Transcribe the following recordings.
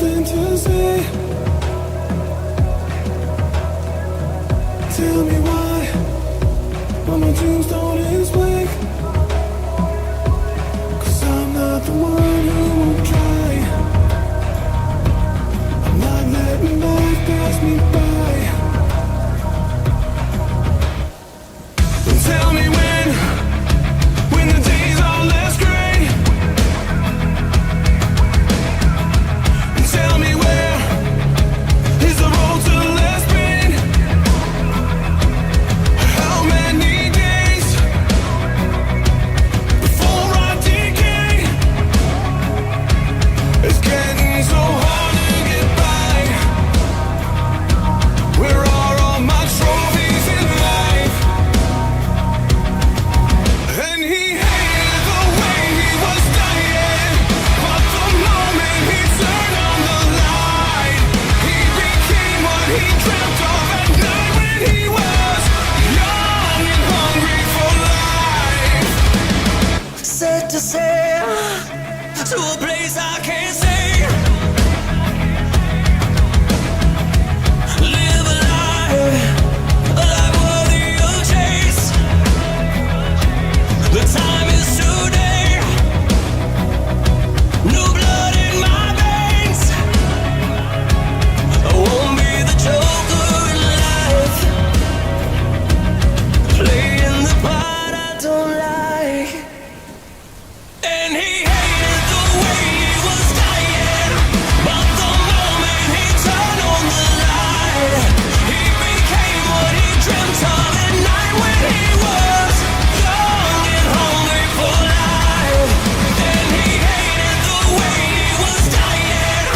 nothing to say. Tell me why my tombstone is blank. 'Cause I'm not the one who won't try. I'm not letting life pass me by. And tell me when the days are less gray. And tell me where is the road to less pain. How many days before I decay? It's getting so hard to get by. Where are all my trophies in life? And he hated the way he was dying, but the moment he turned on the light, he became what he dreamt of at night when he was young and hungry for life. Set to sail to a place I can't say. Live a life worthy of chase. The time is today. New blood in my veins. I won't be the joker in life, playing the part I don't like. And he hated the way he was dying, but the moment he turned on the light, he became what he dreamt of at night when he was young and hungry for life. And he hated the way he was dying,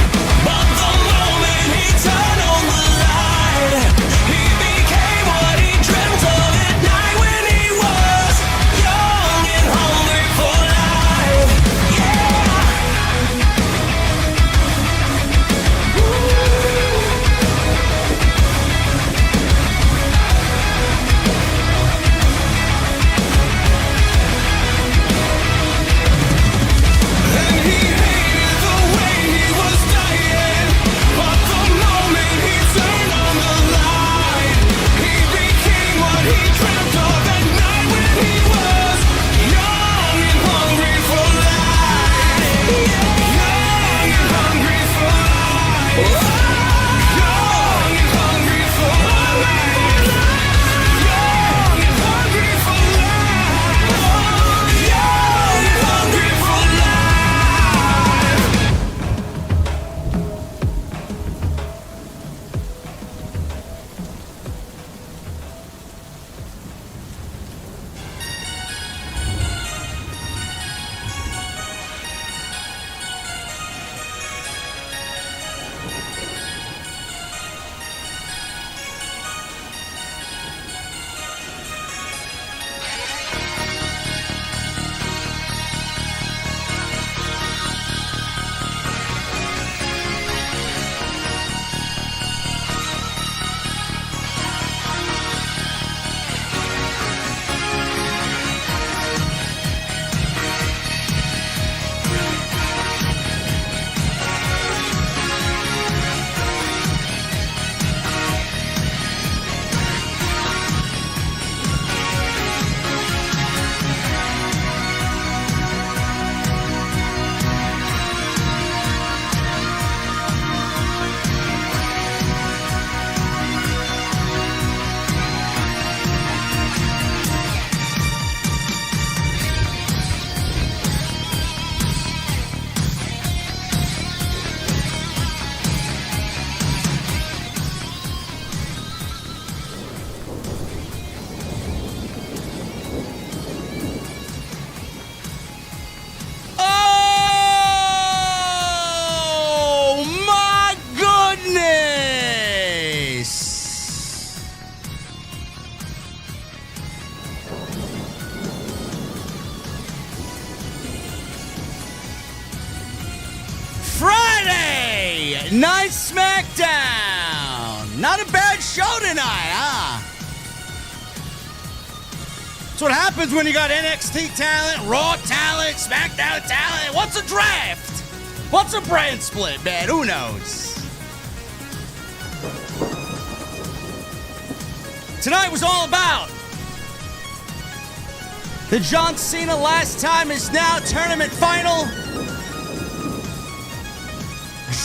but the moment he turned on the light, he became what he dreamt of at night when he was young and hungry for life. Yeah. And he hated the way he was dying, but the moment he turned on the light, he became what he dreamt of at night when he was young and hungry for life. Young and hungry for life. Young and hungry for life. Young and hungry for life. Young and hungry for life. Oh my goodness! Friday Night SmackDown. Not a bad show tonight, huh? That's what happens when you got NXT talent, Raw talent, SmackDown talent. What's a draft? What's a brand split, man? Who knows? Tonight was all about the John Cena Last Time Is Now tournament final.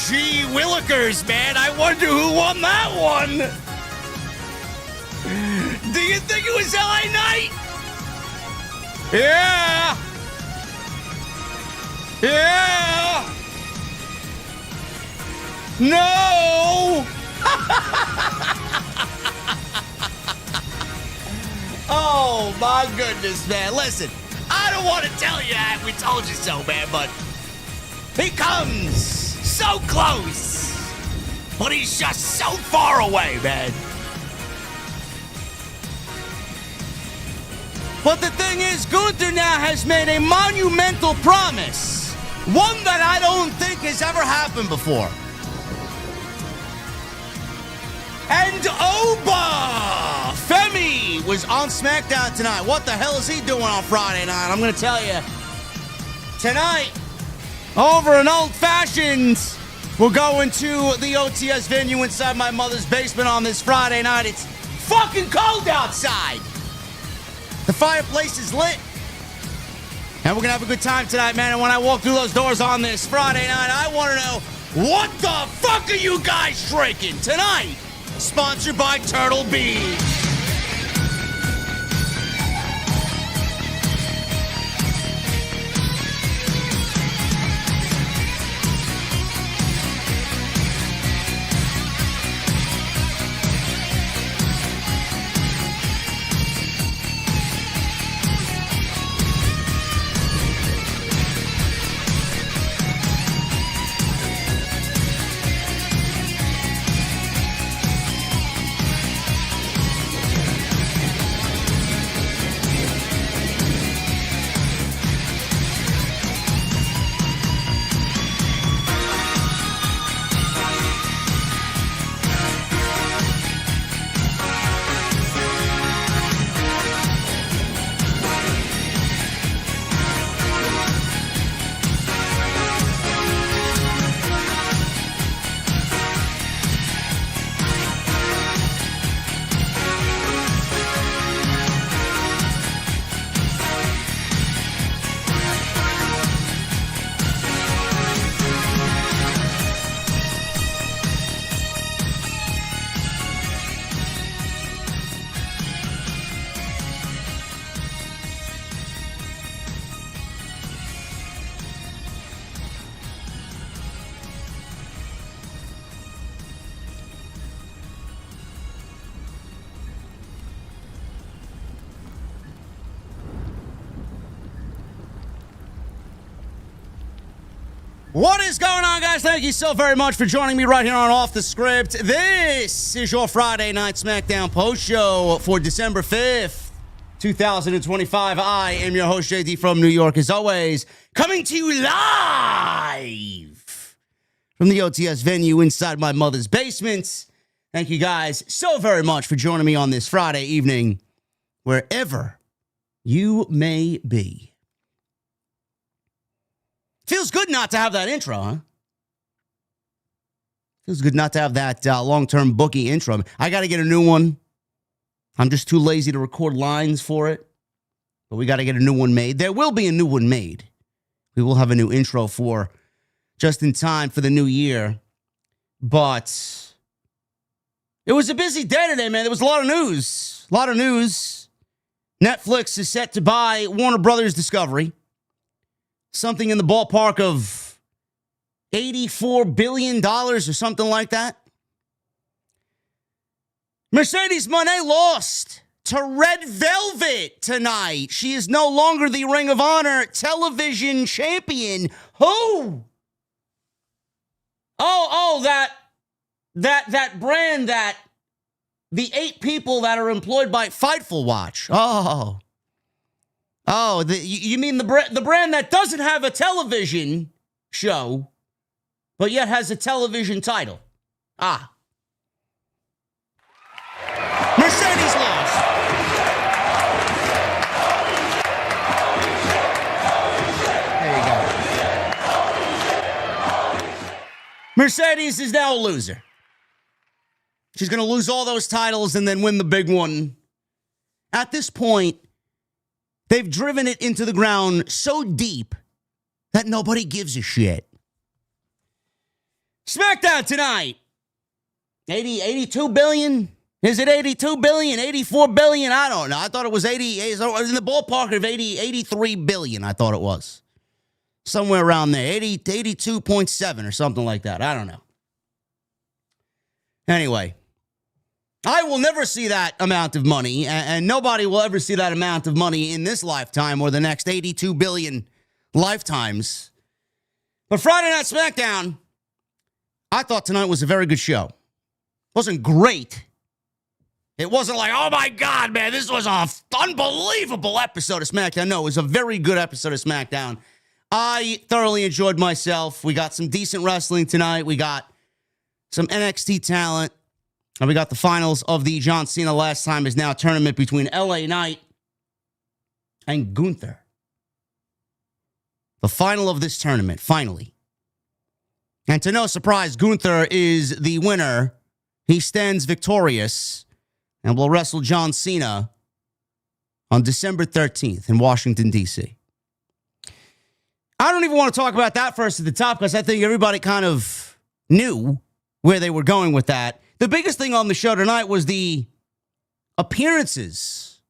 Gee willikers, man. I wonder who won that one. Do you think it was LA Knight? Yeah. Yeah. No. Oh, my goodness, man. Listen, I don't want to tell you that we told you so, man, but he comes so close, but he's just so far away, man. But the thing is, Gunther now has made a monumental promise, one that I don't think has ever happened before. And Oba Femi was on SmackDown tonight. What the hell is he doing on Friday night? I'm going to tell you. Tonight, over an old-fashioned, we're going to the OTS venue inside my mother's basement on this Friday night. It's fucking cold outside. The fireplace is lit. And we're going to have a good time tonight, man. And when I walk through those doors on this Friday night, I want to know, what the fuck are you guys drinking tonight? Sponsored by Turtle Beach. What is going on, guys? Thank you so very much for joining me right here on Off the Script. This is your Friday Night SmackDown post show for December 5th, 2025. I am your host, JD from New York, as always, coming to you live from the OTS venue inside my mother's basement. Thank you guys so very much for joining me on this Friday evening, wherever you may be. Feels good not to have that intro, huh? Feels good not to have that long-term booking intro. I got to get a new one. I'm just too lazy to record lines for it. But we got to get a new one made. There will be a new one made. We will have a new intro for just in time for the new year. But it was a busy day today, man. There was a lot of news. A lot of news. Netflix is set to buy Warner Brothers Discovery. Something in the ballpark of $84 billion or something like that. Mercedes Moné lost to Red Velvet tonight. She is no longer the Ring of Honor television champion. Who? That brand that the 8 people that are employed by Fightful watch. You mean the brand that doesn't have a television show, but yet has a television title. Mercedes lost. There you go. Mercedes is now a loser. She's going to lose all those titles and then win the big one. At this point, they've driven it into the ground so deep that nobody gives a shit. SmackDown tonight. 82 billion? Is it 82 billion? 84 billion? I don't know. I thought it was 80. It was in the ballpark of 83 billion, I thought it was. Somewhere around there. 82.7 or something like that. I don't know. Anyway, I will never see that amount of money, and nobody will ever see that amount of money in this lifetime or the next 82 billion lifetimes. But Friday Night SmackDown, I thought tonight was a very good show. It wasn't great. It wasn't like, oh my God, man, this was an unbelievable episode of SmackDown. No, it was a very good episode of SmackDown. I thoroughly enjoyed myself. We got some decent wrestling tonight. We got some NXT talent. And we got the finals of the John Cena Last Time Is Now tournament between LA Knight and Gunther. The final of this tournament, finally. And to no surprise, Gunther is the winner. He stands victorious and will wrestle John Cena on December 13th in Washington, D.C. I don't even want to talk about that first at the top because I think everybody kind of knew where they were going with that. The biggest thing on the show tonight was the appearances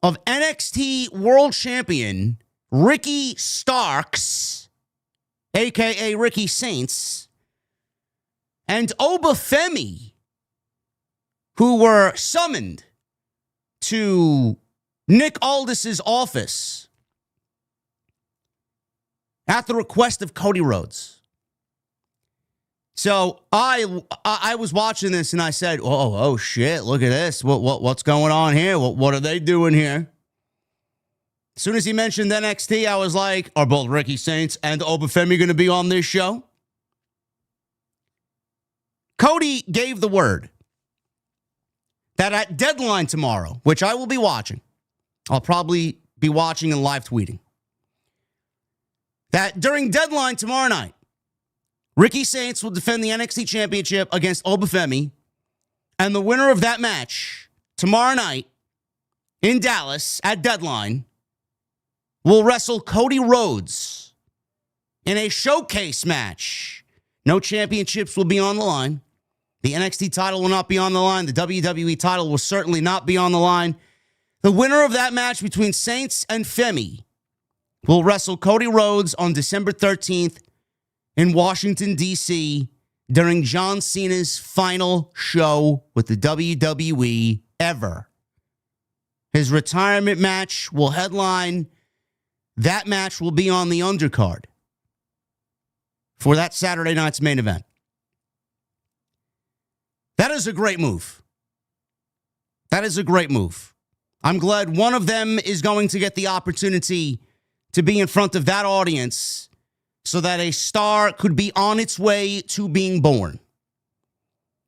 of NXT World Champion Ricky Starks, a.k.a. Ricky Saints, and Obafemi, who were summoned to Nick Aldis's office at the request of Cody Rhodes. So I was watching this and I said, oh shit, look at this. What's going on here? What are they doing here? As soon as he mentioned NXT, I was like, are both Ricky Saints and Obafemi going to be on this show? Cody gave the word that at Deadline tomorrow, which I will be watching, I'll probably be watching and live tweeting, that during Deadline tomorrow night, Ricky Saints will defend the NXT Championship against Obafemi, and the winner of that match tomorrow night in Dallas at Deadline will wrestle Cody Rhodes in a showcase match. No championships will be on the line. The NXT title will not be on the line. The WWE title will certainly not be on the line. The winner of that match between Saints and Femi will wrestle Cody Rhodes on December 13th in Washington, D.C. during John Cena's final show with the WWE ever. His retirement match will headline. That match will be on the undercard for that Saturday night's main event. That is a great move. That is a great move. I'm glad one of them is going to get the opportunity to be in front of that audience so that a star could be on its way to being born.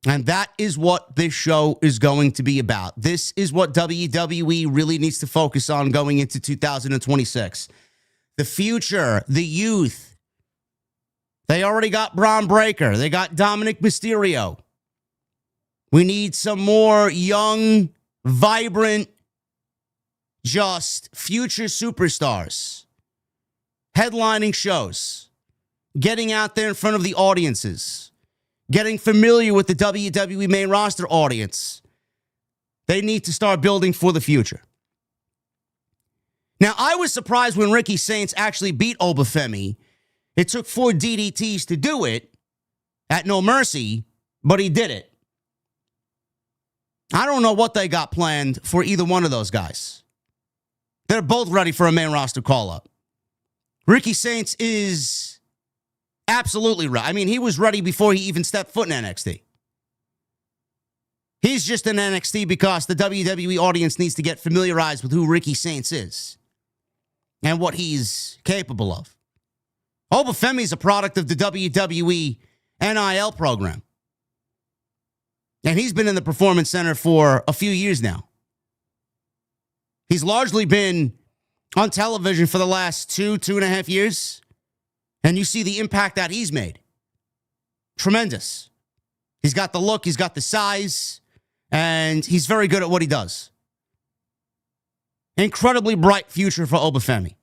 And that is what this show is going to be about. This is what WWE really needs to focus on going into 2026. The future, the youth. They already got Braun Breaker. They got Dominic Mysterio. We need some more young, vibrant, just future superstars. Headlining shows. Getting out there in front of the audiences. Getting familiar with the WWE main roster audience. They need to start building for the future. Now, I was surprised when Ricky Saints actually beat Obafemi. It took 4 DDTs to do it at No Mercy, but he did it. I don't know what they got planned for either one of those guys. They're both ready for a main roster call-up. Ricky Saints is absolutely right. I mean, he was ready before he even stepped foot in NXT. He's just in NXT because the WWE audience needs to get familiarized with who Ricky Saints is and what he's capable of. Obafemi is a product of the WWE NIL program. And he's been in the Performance Center for a few years now. He's largely been on television for the last 2.5 years. And you see the impact that he's made. Tremendous. He's got the look, he's got the size, and he's very good at what he does. Incredibly bright future for Obafemi.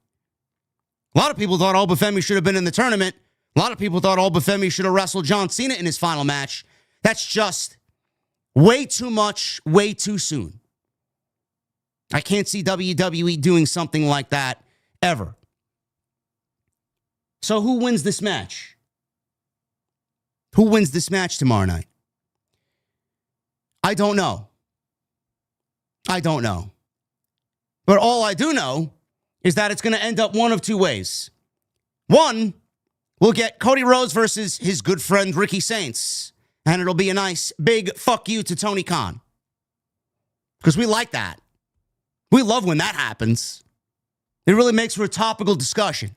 A lot of people thought Obafemi should have been in the tournament. A lot of people thought Obafemi should have wrestled John Cena in his final match. That's just way too much, way too soon. I can't see WWE doing something like that ever. So who wins this match? Who wins this match tomorrow night? I don't know. I don't know. But all I do know is that it's going to end up one of two ways. One, we'll get Cody Rhodes versus his good friend Ricky Saints. And it'll be a nice big fuck you to Tony Khan. Because we like that. We love when that happens. It really makes for a topical discussion.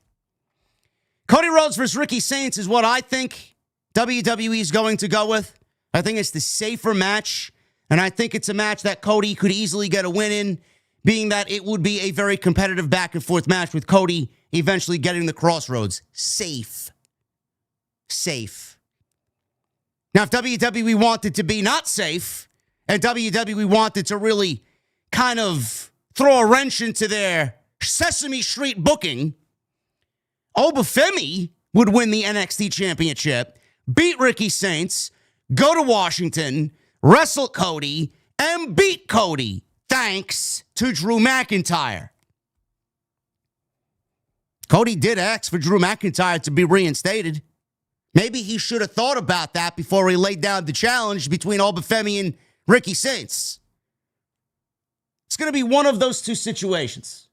Cody Rhodes versus Ricky Saints is what I think WWE is going to go with. I think it's the safer match. And I think it's a match that Cody could easily get a win in, being that it would be a very competitive back and forth match with Cody eventually getting the crossroads. Safe. Safe. Now, if WWE wanted to be not safe, and WWE wanted to really kind of throw a wrench into their Sesame Street booking, Obafemi would win the NXT Championship, beat Ricky Saints, go to Washington, wrestle Cody, and beat Cody, thanks to Drew McIntyre. Cody did ask for Drew McIntyre to be reinstated. Maybe he should have thought about that before he laid down the challenge between Obafemi and Ricky Saints. It's going to be one of those two situations.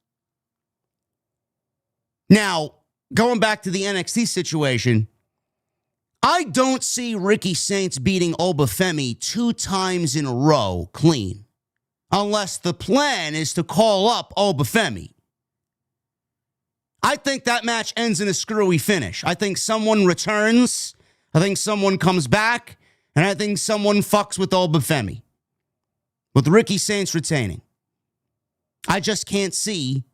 Now, going back to the NXT situation, I don't see Ricky Saints beating Obafemi 2 times in a row clean, unless the plan is to call up Obafemi. I think that match ends in a screwy finish. I think someone returns, I think someone comes back, and I think someone fucks with Obafemi, with Ricky Saints retaining. I just can't see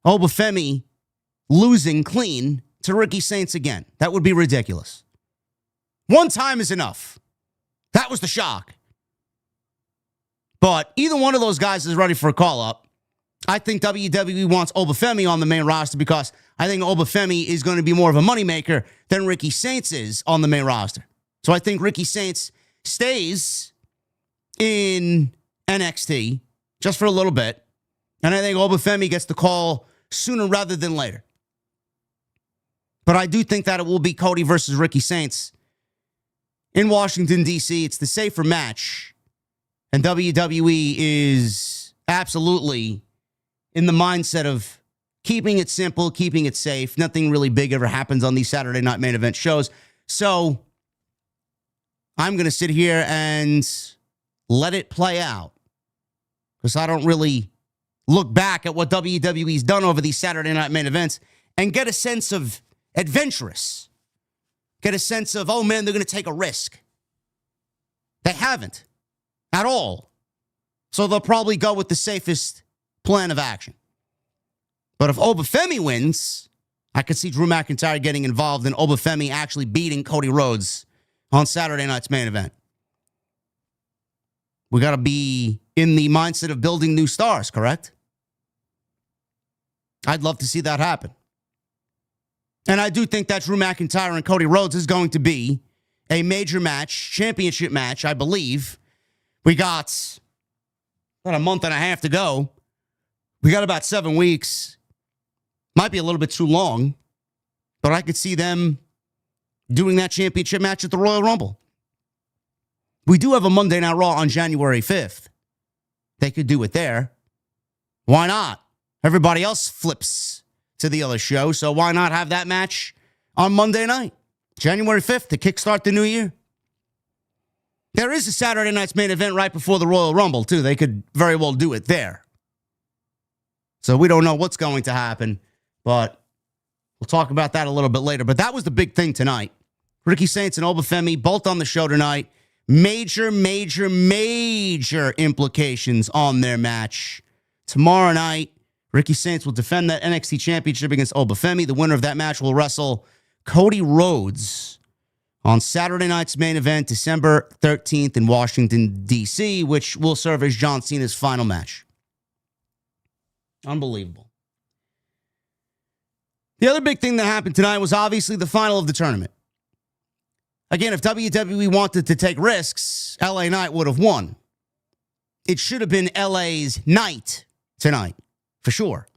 Obafemi losing clean to Ricky Saints again. That would be ridiculous. One time is enough. That was the shock. But either one of those guys is ready for a call-up. I think WWE wants Obafemi on the main roster because I think Obafemi is going to be more of a moneymaker than Ricky Saints is on the main roster. So I think Ricky Saints stays in NXT just for a little bit. And I think Obafemi gets the call sooner rather than later. But I do think that it will be Cody versus Ricky Saints in Washington, D.C. It's the safer match. And WWE is absolutely in the mindset of keeping it simple, keeping it safe. Nothing really big ever happens on these Saturday night main event shows. So I'm going to sit here and let it play out because I don't really look back at what WWE's done over these Saturday night main events and get a sense of adventurous. Get a sense of, oh man, they're going to take a risk. They haven't at all. So they'll probably go with the safest plan of action. But if Obafemi wins, I could see Drew McIntyre getting involved and Obafemi actually beating Cody Rhodes on Saturday night's main event. We got to be in the mindset of building new stars, correct? I'd love to see that happen. And I do think that Drew McIntyre and Cody Rhodes is going to be a major match, championship match, I believe. We got about a month and a half to go. We got about 7 weeks. Might be a little bit too long, but I could see them doing that championship match at the Royal Rumble. We do have a Monday Night Raw on January 5th. They could do it there. Why not? Everybody else flips to the other show, so why not have that match on Monday night, January 5th, to kickstart the new year? There is a Saturday night's main event right before the Royal Rumble, too. They could very well do it there. So we don't know what's going to happen, but we'll talk about that a little bit later. But that was the big thing tonight. Ricky Saints and Obafemi both on the show tonight. Major, major, major implications on their match. Tomorrow night, Ricky Saints will defend that NXT Championship against Obafemi. The winner of that match will wrestle Cody Rhodes on Saturday night's main event, December 13th in Washington, D.C., which will serve as John Cena's final match. Unbelievable. The other big thing that happened tonight was obviously the final of the tournament. Again, if WWE wanted to take risks, LA Knight would have won. It should have been LA's night tonight, for sure.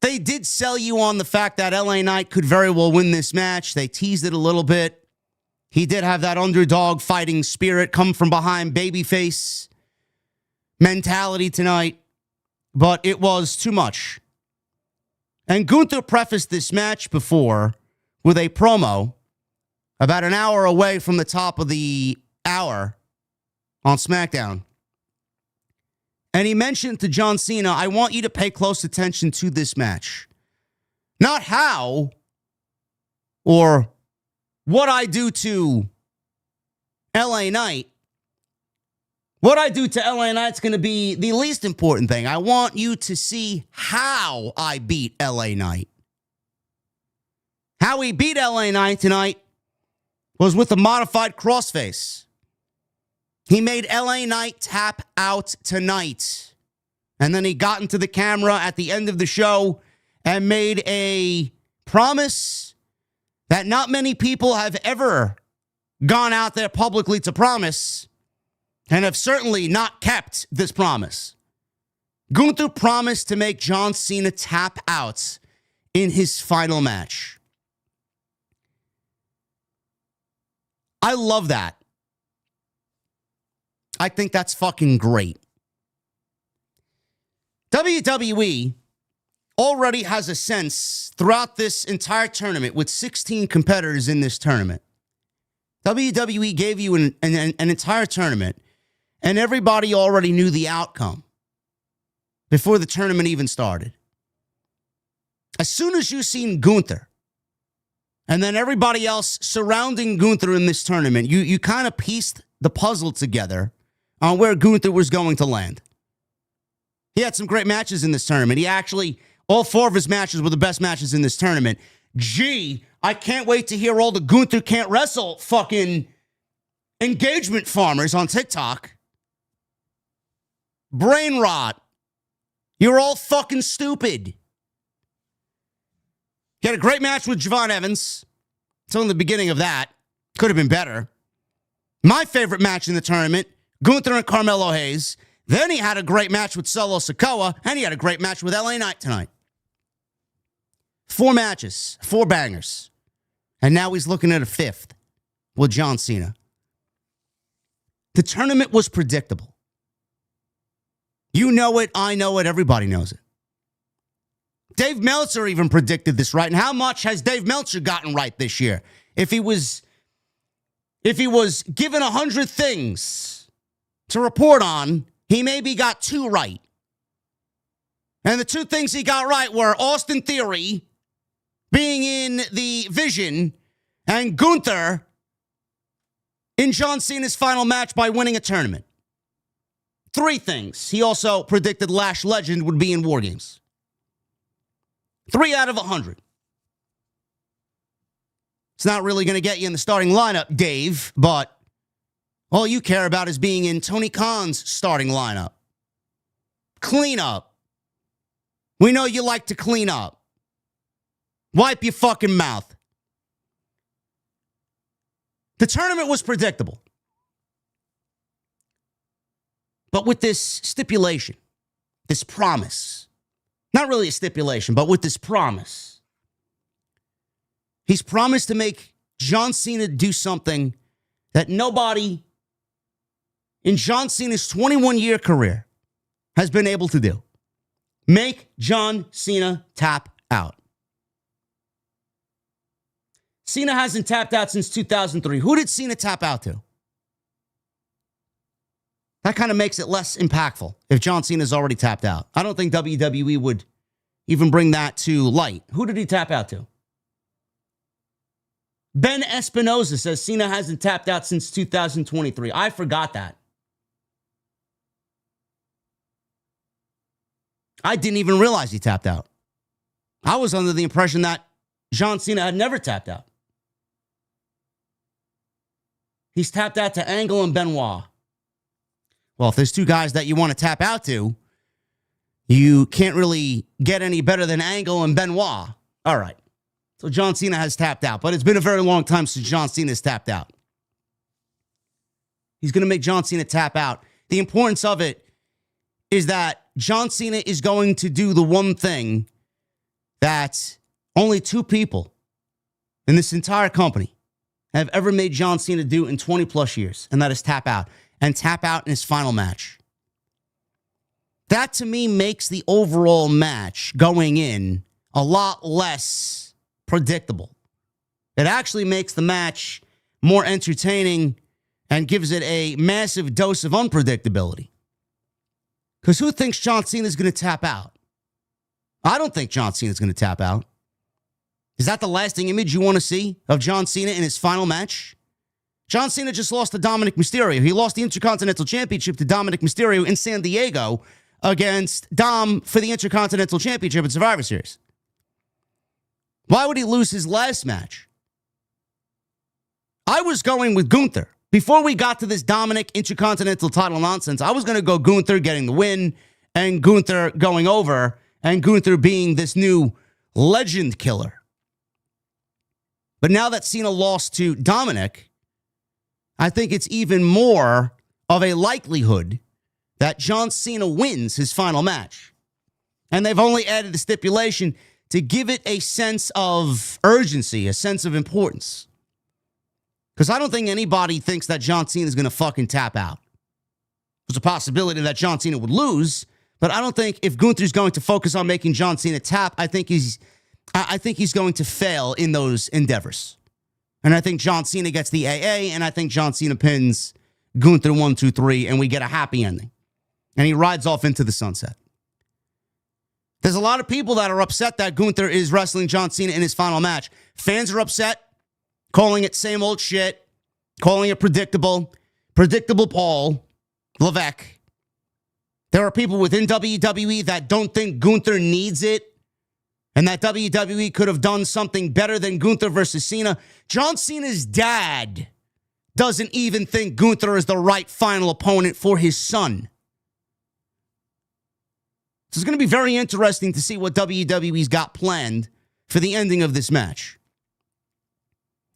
They did sell you on the fact that LA Knight could very well win this match. They teased it a little bit. He did have that underdog fighting spirit, come from behind babyface mentality tonight, but it was too much. And Gunther prefaced this match before with a promo about an hour away from the top of the hour on SmackDown. And he mentioned to John Cena, I want you to pay close attention to this match. Not how or what I do to LA Knight. What I do to LA Knight's going to be the least important thing. I want you to see how I beat LA Knight. How he beat LA Knight tonight was with a modified crossface. He made LA Knight tap out tonight. And then he got into the camera at the end of the show and made a promise that not many people have ever gone out there publicly to promise and have certainly not kept this promise. Gunther promised to make John Cena tap out in his final match. I love that. I think that's fucking great. WWE already has a sense throughout this entire tournament with 16 competitors in this tournament. WWE gave you an entire tournament and everybody already knew the outcome before the tournament even started. As soon as you seen Gunther and then everybody else surrounding Gunther in this tournament, you kind of pieced the puzzle together on where Gunther was going to land. He had some great matches in this tournament. He actually, all 4 of his matches were the best matches in this tournament. Gee, I can't wait to hear all the Gunther can't wrestle fucking engagement farmers on TikTok. Brain rot. You're all fucking stupid. He had a great match with Javon Evans. It's only the beginning of that. Could have been better. My favorite match in the tournament, Gunther and Carmelo Hayes. Then he had a great match with Solo Sikoa, and he had a great match with LA Knight tonight. 4 matches, 4 bangers. And now he's looking at a 5th with John Cena. The tournament was predictable. You know it, I know it, everybody knows it. Dave Meltzer even predicted this right. And how much has Dave Meltzer gotten right this year? If he was given 100 things to report on, he maybe got 2 right. And the 2 things he got right were Austin Theory being in the Vision and Gunther in John Cena's final match by winning a tournament. 3 things. He also predicted Lash Legend would be in War Games. 3 out of 100. It's not really going to get you in the starting lineup, Dave, but all you care about is being in Tony Khan's starting lineup. Clean up. We know you like to clean up. Wipe your fucking mouth. The tournament was predictable. But with this stipulation, this promise, not really a stipulation, but with this promise, he's promised to make John Cena do something that nobody in John Cena's 21-year career has been able to do. Make John Cena tap out. Cena hasn't tapped out since 2003. Who did Cena tap out to? That kind of makes it less impactful if John Cena's already tapped out. I don't think WWE would even bring that to light. Who did he tap out to? Ben Espinoza says Cena hasn't tapped out since 2023. I forgot that. I didn't even realize he tapped out. I was under the impression that John Cena had never tapped out. He's tapped out to Angle and Benoit. Well, if there's two guys that you want to tap out to, you can't really get any better than Angle and Benoit. All right. So John Cena has tapped out, but it's been a very long time since John Cena's tapped out. He's going to make John Cena tap out. The importance of it is that John Cena is going to do the one thing that only two people in this entire company have ever made John Cena do in 20 plus years, and that is tap out. And tap out in his final match. That, to me, makes the overall match going in a lot less predictable. It actually makes the match more entertaining and gives it a massive dose of unpredictability. Because who thinks John Cena is going to tap out? I don't think John Cena is going to tap out. Is that the lasting image you want to see of John Cena in his final match? John Cena just lost to Dominic Mysterio. He lost the Intercontinental Championship to Dominic Mysterio in San Diego against Dom for the Intercontinental Championship at Survivor Series. Why would he lose his last match? I was going with Gunther. Before we got to this Dominic Intercontinental title nonsense, I was going to go Gunther getting the win and Gunther going over and Gunther being this new legend killer. But now that Cena lost to Dominic, I think it's even more of a likelihood that John Cena wins his final match. And they've only added the stipulation to give it a sense of urgency, a sense of importance. Because I don't think anybody thinks that John Cena is going to fucking tap out. There's a possibility that John Cena would lose, but I don't think if Gunther's going to focus on making John Cena tap, I think he's going to fail in those endeavors. And I think John Cena gets the AA, and I think John Cena pins Gunther 1, 2, 3, and we get a happy ending. And he rides off into the sunset. There's a lot of people that are upset that Gunther is wrestling John Cena in his final match. Fans are upset, calling it same old shit, calling it predictable Paul Levesque. There are people within WWE that don't think Gunther needs it, and that WWE could have done something better than Gunther versus Cena. John Cena's dad doesn't even think Gunther is the right final opponent for his son. So it's going to be very interesting to see what WWE's got planned for the ending of this match.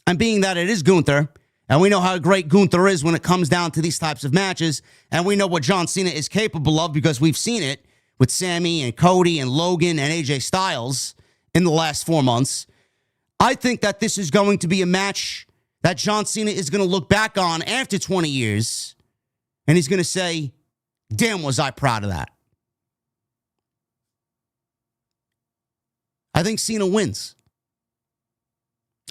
And being that it is Gunther, and we know how great Gunther is when it comes down to these types of matches, and we know what John Cena is capable of because we've seen it with Sammy and Cody and Logan and AJ Styles in the last 4 months. I think that this is going to be a match that John Cena is going to look back on after 20 years, and he's going to say, damn, was I proud of that. I think Cena wins.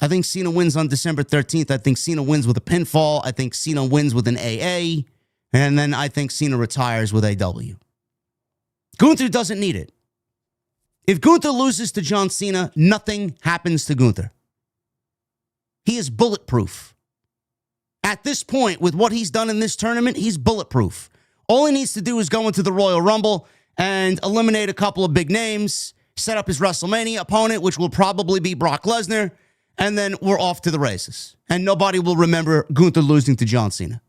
I think Cena wins on December 13th. I think Cena wins with a pinfall. I think Cena wins with an AA. And then I think Cena retires with a W. Gunther doesn't need it. If Gunther loses to John Cena, nothing happens to Gunther. He is bulletproof. At this point, with what he's done in this tournament, he's bulletproof. All he needs to do is go into the Royal Rumble and eliminate a couple of big names, set up his WrestleMania opponent, which will probably be Brock Lesnar, and then we're off to the races. And nobody will remember Gunther losing to John Cena.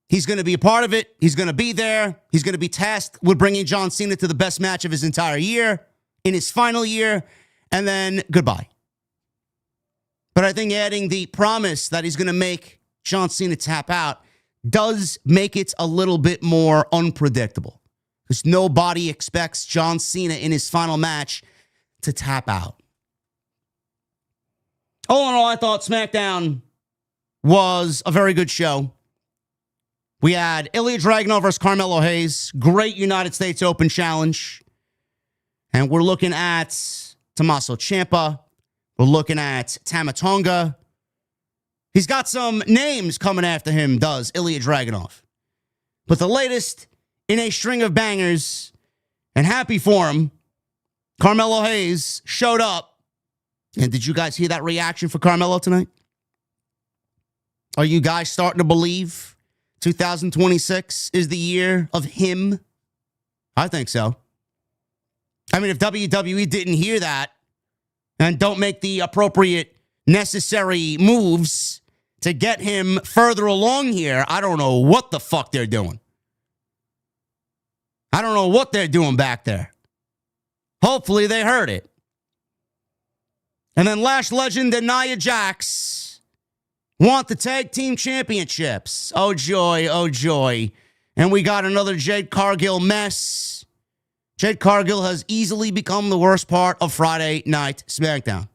He's going to be a part of it. He's going to be there. He's going to be tasked with bringing John Cena to the best match of his entire year, in his final year, and then goodbye. But I think adding the promise that he's going to make John Cena tap out does make it a little bit more unpredictable. Because nobody expects John Cena in his final match to tap out. All in all, I thought SmackDown was a very good show. We had Ilja Dragunov versus Carmelo Hayes. Great United States Open challenge. And we're looking at Tommaso Ciampa. We're looking at Tama Tonga. He's got some names coming after him, does Ilja Dragunov. But the latest in a string of bangers, and happy for him, Carmelo Hayes showed up. And did you guys hear that reaction for Carmelo tonight? Are you guys starting to believe 2026 is the year of him? I think so. I mean, if WWE didn't hear that and don't make the appropriate necessary moves to get him further along here, I don't know what the fuck they're doing. I don't know what they're doing back there. Hopefully they heard it. And then Lash legend and Nia Jax want the tag team championships. Oh, joy, oh, joy. And we got another Jade Cargill mess. Jade Cargill has easily become the worst part of Friday Night SmackDown.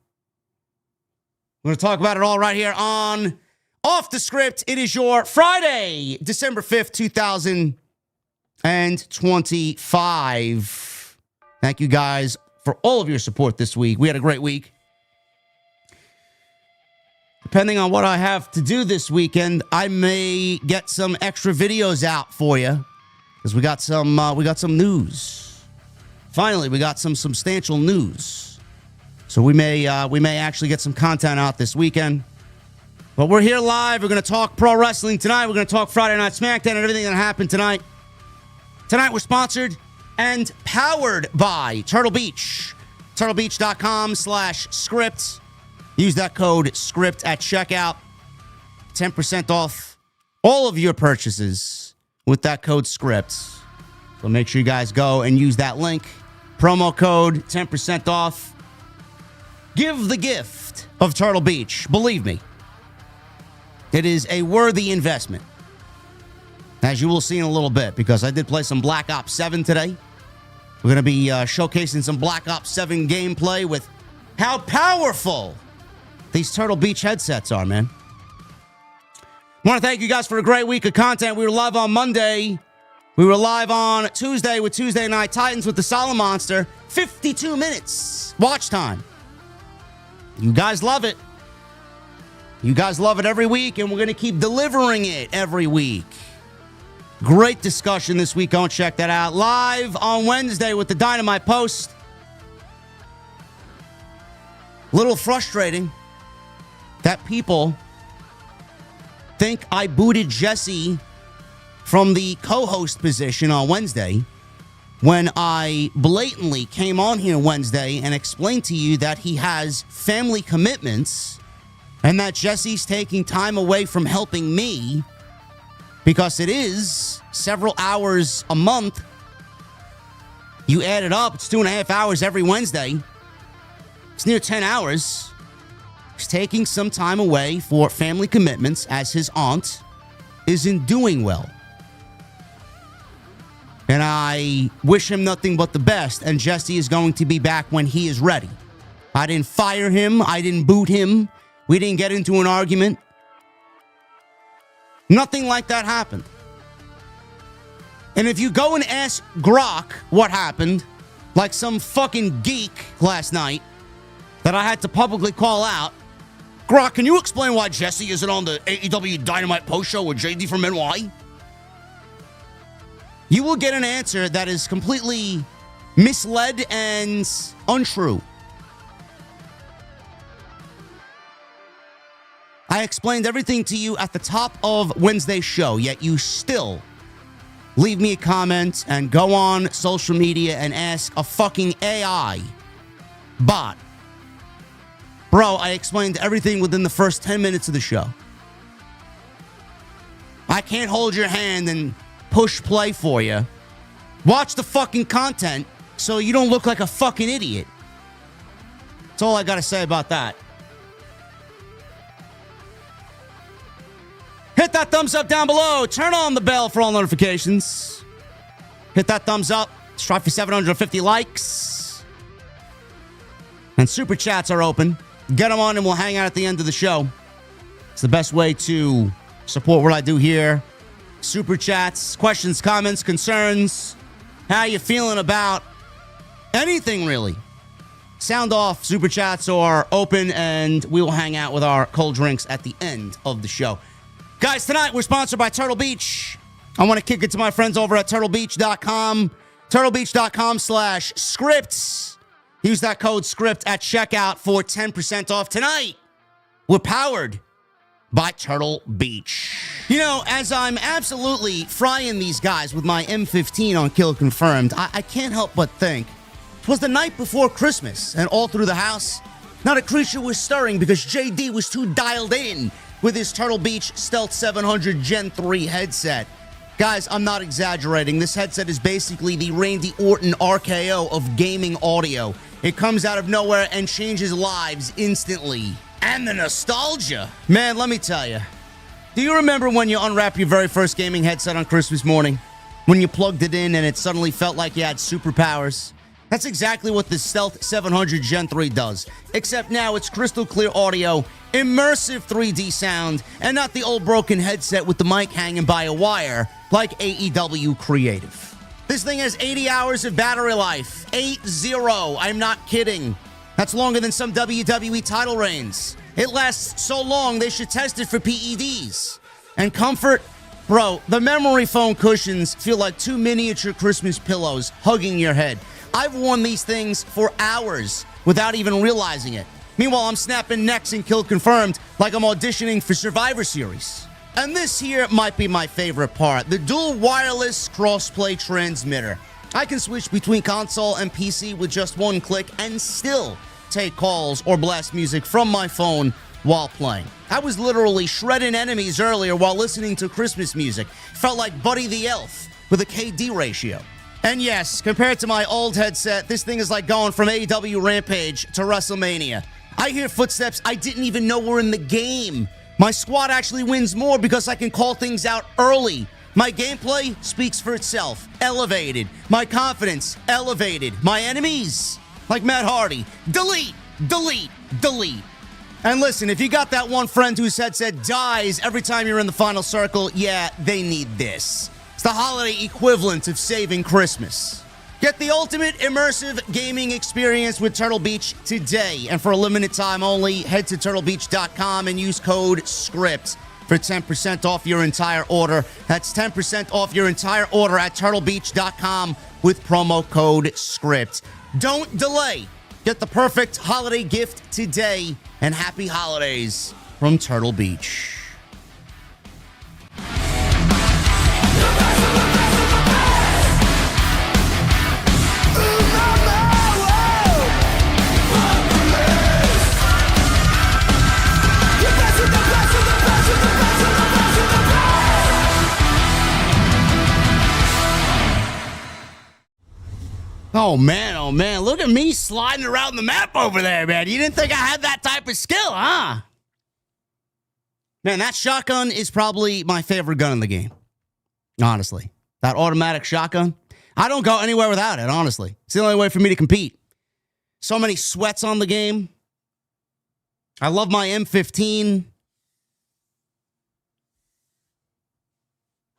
We're going to talk about it all right here on Off the Script. It is your Friday, December 5th, 2025. Thank you guys for all of your support this week. We had a great week. Depending on what I have to do this weekend, I may get some extra videos out for you because we got some news. Finally, we got some substantial news, so we may actually get some content out this weekend. But we're here live. We're going to talk pro wrestling tonight. We're going to talk Friday Night SmackDown and everything that happened tonight. Tonight we're sponsored and powered by Turtle Beach. TurtleBeach.com/script. Use that code SCRIPT at checkout. 10% off all of your purchases with that code SCRIPT. So make sure you guys go and use that link. Promo code, 10% off. Give the gift of Turtle Beach. Believe me, it is a worthy investment. As you will see in a little bit, because I did play some Black Ops 7 today. We're going to be showcasing some Black Ops 7 gameplay with how powerful these Turtle Beach headsets are, man. I want to thank you guys for a great week of content. We were live on Monday. We were live on Tuesday with Tuesday Night Titans with the Solid Monster. 52 minutes watch time. You guys love it. You guys love it every week, and we're going to keep delivering it every week. Great discussion this week. Go and check that out. Live on Wednesday with the Dynamite Post. Little frustrating that people think I booted Jesse from the co-host position on Wednesday when I blatantly came on here Wednesday and explained to you that he has family commitments and that Jesse's taking time away from helping me because it is several hours a month. You add it up, it's 2.5 hours every Wednesday. It's near 10 hours. He's taking some time away for family commitments as his aunt isn't doing well. And I wish him nothing but the best, and Jesse is going to be back when he is ready. I didn't fire him. I didn't boot him. We didn't get into an argument. Nothing like that happened. And if you go and ask Grok what happened, like some fucking geek last night that I had to publicly call out, Grok, can you explain why Jesse isn't on the AEW Dynamite Post Show with JD from NY? You will get an answer that is completely misled and untrue. I explained everything to you at the top of Wednesday's show, yet you still leave me a comment and go on social media and ask a fucking AI bot. Bro, I explained everything within the first 10 minutes of the show. I can't hold your hand and push play for you. Watch the fucking content so you don't look like a fucking idiot. That's all I gotta say about that. Hit that thumbs up down below. Turn on the bell for all notifications. Hit that thumbs up. Strive for 750 likes. And super chats are open. Get them on and we'll hang out at the end of the show. It's the best way to support what I do here. Super chats, questions, comments, concerns. How you feeling about anything, really? Sound off, super chats are open, and we will hang out with our cold drinks at the end of the show. Guys, tonight we're sponsored by Turtle Beach. I want to kick it to my friends over at TurtleBeach.com. TurtleBeach.com/scripts. Use that code SCRIPT at checkout for 10% off tonight. We're powered by Turtle Beach. You know, as I'm absolutely frying these guys with my M15 on Kill Confirmed, I can't help but think it was the night before Christmas, and all through the house, Not a creature was stirring because JD was too dialed in with his Turtle Beach Stealth 700 Gen 3 headset. Guys, I'm not exaggerating. This headset is basically the Randy Orton RKO of gaming audio. It comes out of nowhere and changes lives instantly. And the nostalgia. Man, let me tell you. Do you remember when you unwrapped your very first gaming headset on Christmas morning? When you plugged it in and it suddenly felt like you had superpowers? That's exactly what the Stealth 700 Gen 3 does. Except now it's crystal clear audio, immersive 3D sound, and not the old broken headset with the mic hanging by a wire like AEW Creative. This thing has 80 hours of battery life. 80. I'm not kidding. That's longer than some WWE title reigns. It lasts so long, they should test it for PEDs. And comfort? Bro, the memory foam cushions feel like two miniature Christmas pillows hugging your head. I've worn these things for hours without even realizing it. Meanwhile, I'm snapping necks and kill confirmed like I'm auditioning for Survivor Series. And this here might be my favorite part, the dual wireless crossplay transmitter. I can switch between console and PC with just one click and still take calls or blast music from my phone while playing. I was literally shredding enemies earlier while listening to Christmas music. Felt like Buddy the Elf with a KD ratio. And yes, compared to my old headset, this thing is like going from AEW Rampage to WrestleMania. I hear footsteps I didn't even know were in the game. My squad actually wins more because I can call things out early. My gameplay speaks for itself. Elevated. My confidence, elevated. My enemies, like Matt Hardy, delete, delete, delete. And listen, if you got that one friend whose headset dies every time you're in the final circle, yeah, they need this. It's the holiday equivalent of saving Christmas. Get the ultimate immersive gaming experience with Turtle Beach today. And for a limited time only, head to turtlebeach.com and use code SCRIPT for 10% off your entire order. That's 10% off your entire order at turtlebeach.com with promo code SCRIPT. Don't delay. Get the perfect holiday gift today, and happy holidays from Turtle Beach. Oh, man. Look at me sliding around the map over there, man. You didn't think I had that type of skill, huh? Man, that shotgun is probably my favorite gun in the game. Honestly. That automatic shotgun. I don't go anywhere without it, honestly. It's the only way for me to compete. So many sweats on the game. I love my M15.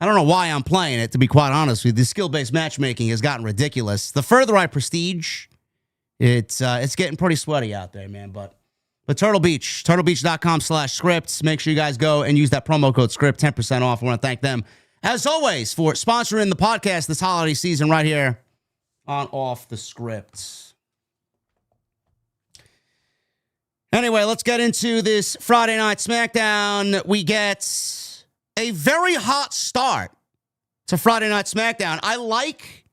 I don't know why I'm playing it, to be quite honest with you. The skill-based matchmaking has gotten ridiculous. The further I prestige, it's getting pretty sweaty out there, man. But Turtle Beach, turtlebeach.com/scripts. Make sure you guys go and use that promo code SCRIPT, 10% off. I want to thank them, as always, for sponsoring the podcast this holiday season right here on Off the Script. Anyway, let's get into this Friday Night SmackDown. We get a very hot start to Friday Night SmackDown. I like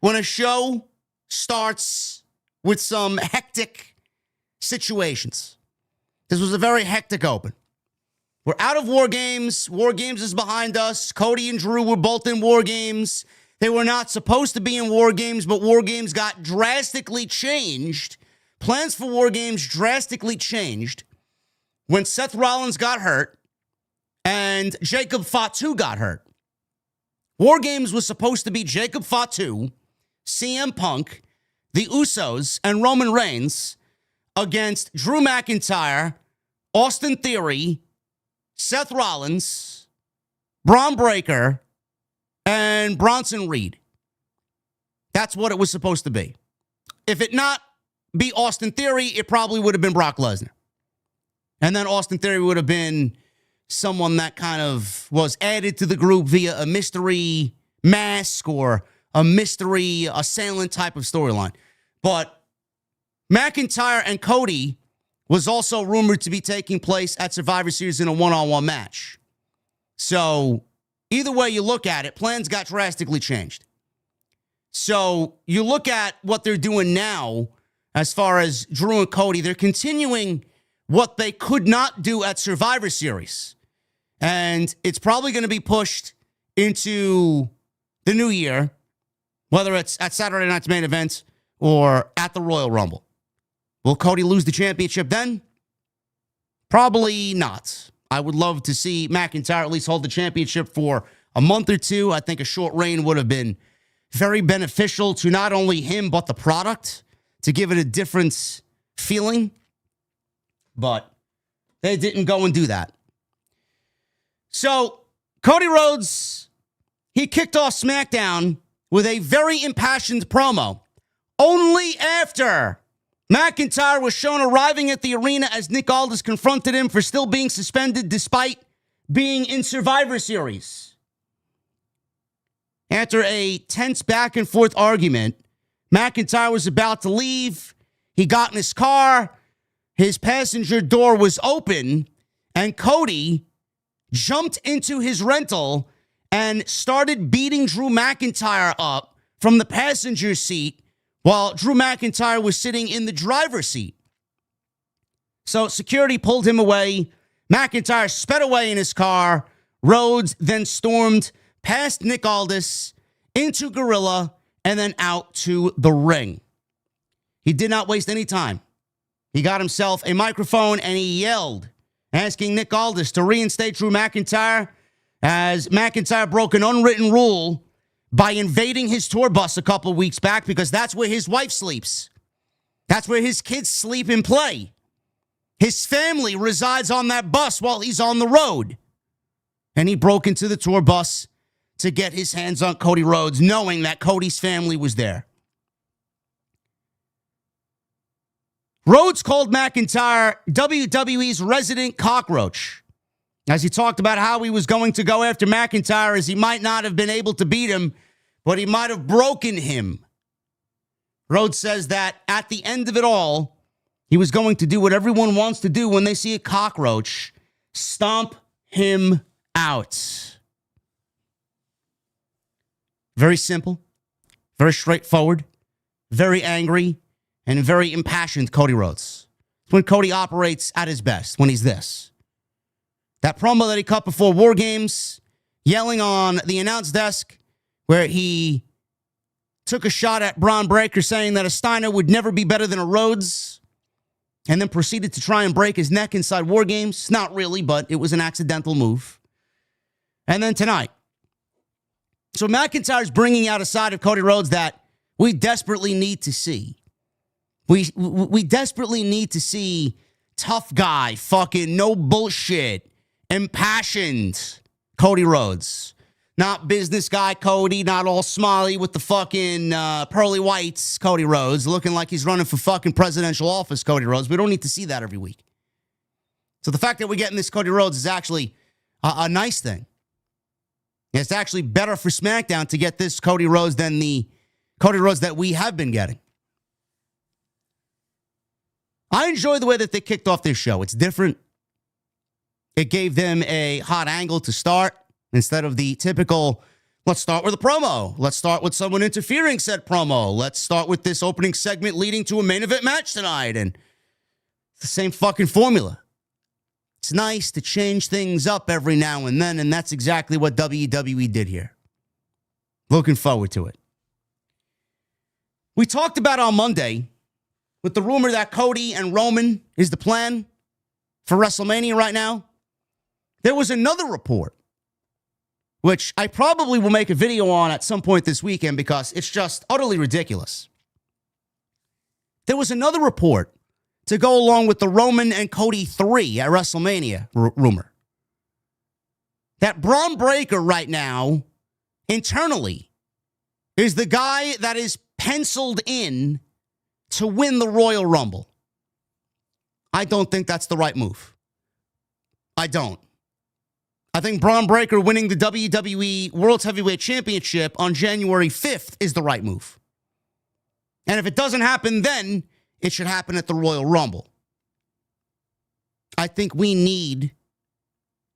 when a show starts with some hectic situations. This was a very hectic open. We're out of War Games. War Games is behind us. Cody and Drew were both in War Games. They were not supposed to be in War Games, but War Games got drastically changed. Plans for War Games drastically changed when Seth Rollins got hurt and Jacob Fatu got hurt. War Games was supposed to be Jacob Fatu, CM Punk, the Usos, and Roman Reigns against Drew McIntyre, Austin Theory, Seth Rollins, Braun Breaker, and Bronson Reed. That's what it was supposed to be. If it not be Austin Theory, it probably would have been Brock Lesnar. And then Austin Theory would have been someone that kind of was added to the group via a mystery mask or a mystery assailant type of storyline. But McIntyre and Cody was also rumored to be taking place at Survivor Series in a one-on-one match. So either way you look at it, plans got drastically changed. So you look at what they're doing now, as far as Drew and Cody. They're continuing what they could not do at Survivor Series. And it's probably going to be pushed into the new year, whether it's at Saturday night's main event or at the Royal Rumble. Will Cody lose the championship then? Probably not. I would love to see McIntyre at least hold the championship for a month or two. I think a short reign would have been very beneficial to not only him, but the product, to give it a different feeling. But they didn't go and do that. So Cody Rhodes, he kicked off SmackDown with a very impassioned promo. Only after McIntyre was shown arriving at the arena as Nick Aldis confronted him for still being suspended despite being in Survivor Series. After a tense back and forth argument, McIntyre was about to leave. He got in his car. His passenger door was open, and Cody jumped into his rental and started beating Drew McIntyre up from the passenger seat while Drew McIntyre was sitting in the driver's seat. So security pulled him away. McIntyre sped away in his car. Rhodes then stormed past Nick Aldis into Gorilla and then out to the ring. He did not waste any time. He got himself a microphone and he yelled, asking Nick Aldis to reinstate Drew McIntyre, as McIntyre broke an unwritten rule by invading his tour bus a couple of weeks back, because that's where his wife sleeps. That's where his kids sleep and play. His family resides on that bus while he's on the road. And he broke into the tour bus to get his hands on Cody Rhodes, knowing that Cody's family was there. Rhodes called McIntyre WWE's resident cockroach, as he talked about how he was going to go after McIntyre, as he might not have been able to beat him, but he might have broken him. Rhodes says that at the end of it all, he was going to do what everyone wants to do when they see a cockroach: stomp him out. Very simple, very straightforward, very angry, and very impassioned Cody Rhodes. It's when Cody operates at his best, when he's this. That promo that he cut before War Games, yelling on the announce desk, where he took a shot at Braun Breaker, saying that a Steiner would never be better than a Rhodes, and then proceeded to try and break his neck inside War Games. Not really, but it was an accidental move. And then tonight. So McIntyre's bringing out a side of Cody Rhodes that we desperately need to see. We desperately need to see tough guy, fucking no bullshit, impassioned Cody Rhodes. Not business guy Cody, not all smiley with the fucking pearly whites Cody Rhodes, looking like he's running for fucking presidential office Cody Rhodes. We don't need to see that every week. So the fact that we're getting this Cody Rhodes is actually a nice thing. It's actually better for SmackDown to get this Cody Rhodes than the Cody Rhodes that we have been getting. I enjoy the way that they kicked off this show. It's different. It gave them a hot angle to start instead of the typical, let's start with a promo. Let's start with someone interfering said promo. Let's start with this opening segment leading to a main event match tonight. And it's the same fucking formula. It's nice to change things up every now and then, and that's exactly what WWE did here. Looking forward to it. We talked about on Monday with the rumor that Cody and Roman is the plan for WrestleMania right now. There was another report, which I probably will make a video on at some point this weekend because it's just utterly ridiculous. There was another report to go along with the Roman and Cody 3 at WrestleMania rumor. That Braun Breaker right now, internally, is the guy that is penciled in to win the Royal Rumble. I don't think that's the right move. I don't. I think Braun Breaker winning the WWE World Heavyweight Championship on January 5th is the right move. And if it doesn't happen then, it should happen at the Royal Rumble. I think we need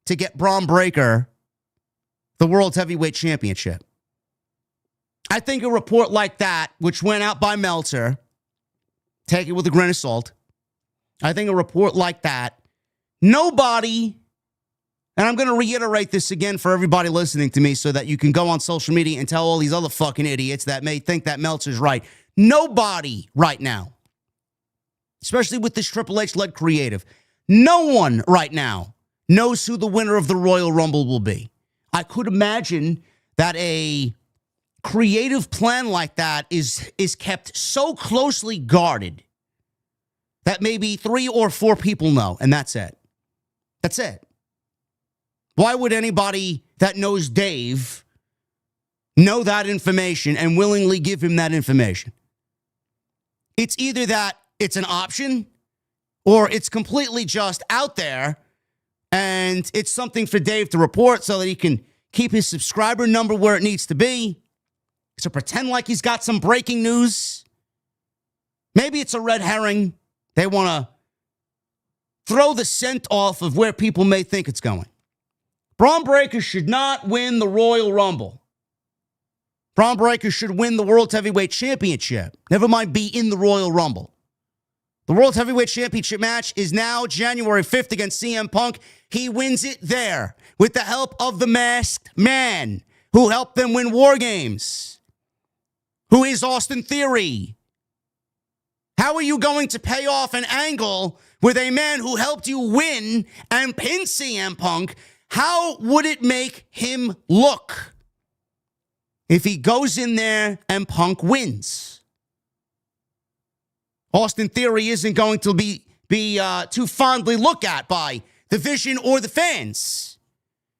to get Braun Breaker the World Heavyweight Take it with a grain of salt. I think a report like that, nobody, and I'm going to reiterate this again for everybody listening to me so that you can go on social media and tell all these other fucking idiots that may think that Meltzer's right. Nobody right now, especially with this Triple H-led creative, no one right now knows who the winner of the Royal Rumble will be. I could imagine that a creative plan like that is kept so closely guarded that maybe 3 or 4 people know, and that's it. That's it. Why would anybody that knows Dave know that information and willingly give him that information? It's either that it's an option or it's completely just out there and it's something for Dave to report so that he can keep his subscriber number where it needs to be, to pretend like he's got some breaking news. Maybe it's a red herring. They want to throw the scent off of where people may think it's going. Braun Breaker should not win the Royal Rumble. Braun Breaker should win the World Heavyweight Championship. Never mind be in the Royal Rumble. The World Heavyweight Championship match is now January 5th against CM Punk. He wins it there with the help of the Masked Man, who helped them win War Games, who is Austin Theory. How are you going to pay off an angle with a man who helped you win and pin CM Punk? How would it make him look if he goes in there and Punk wins? Austin Theory isn't going to be too fondly looked at by the Vision or the fans.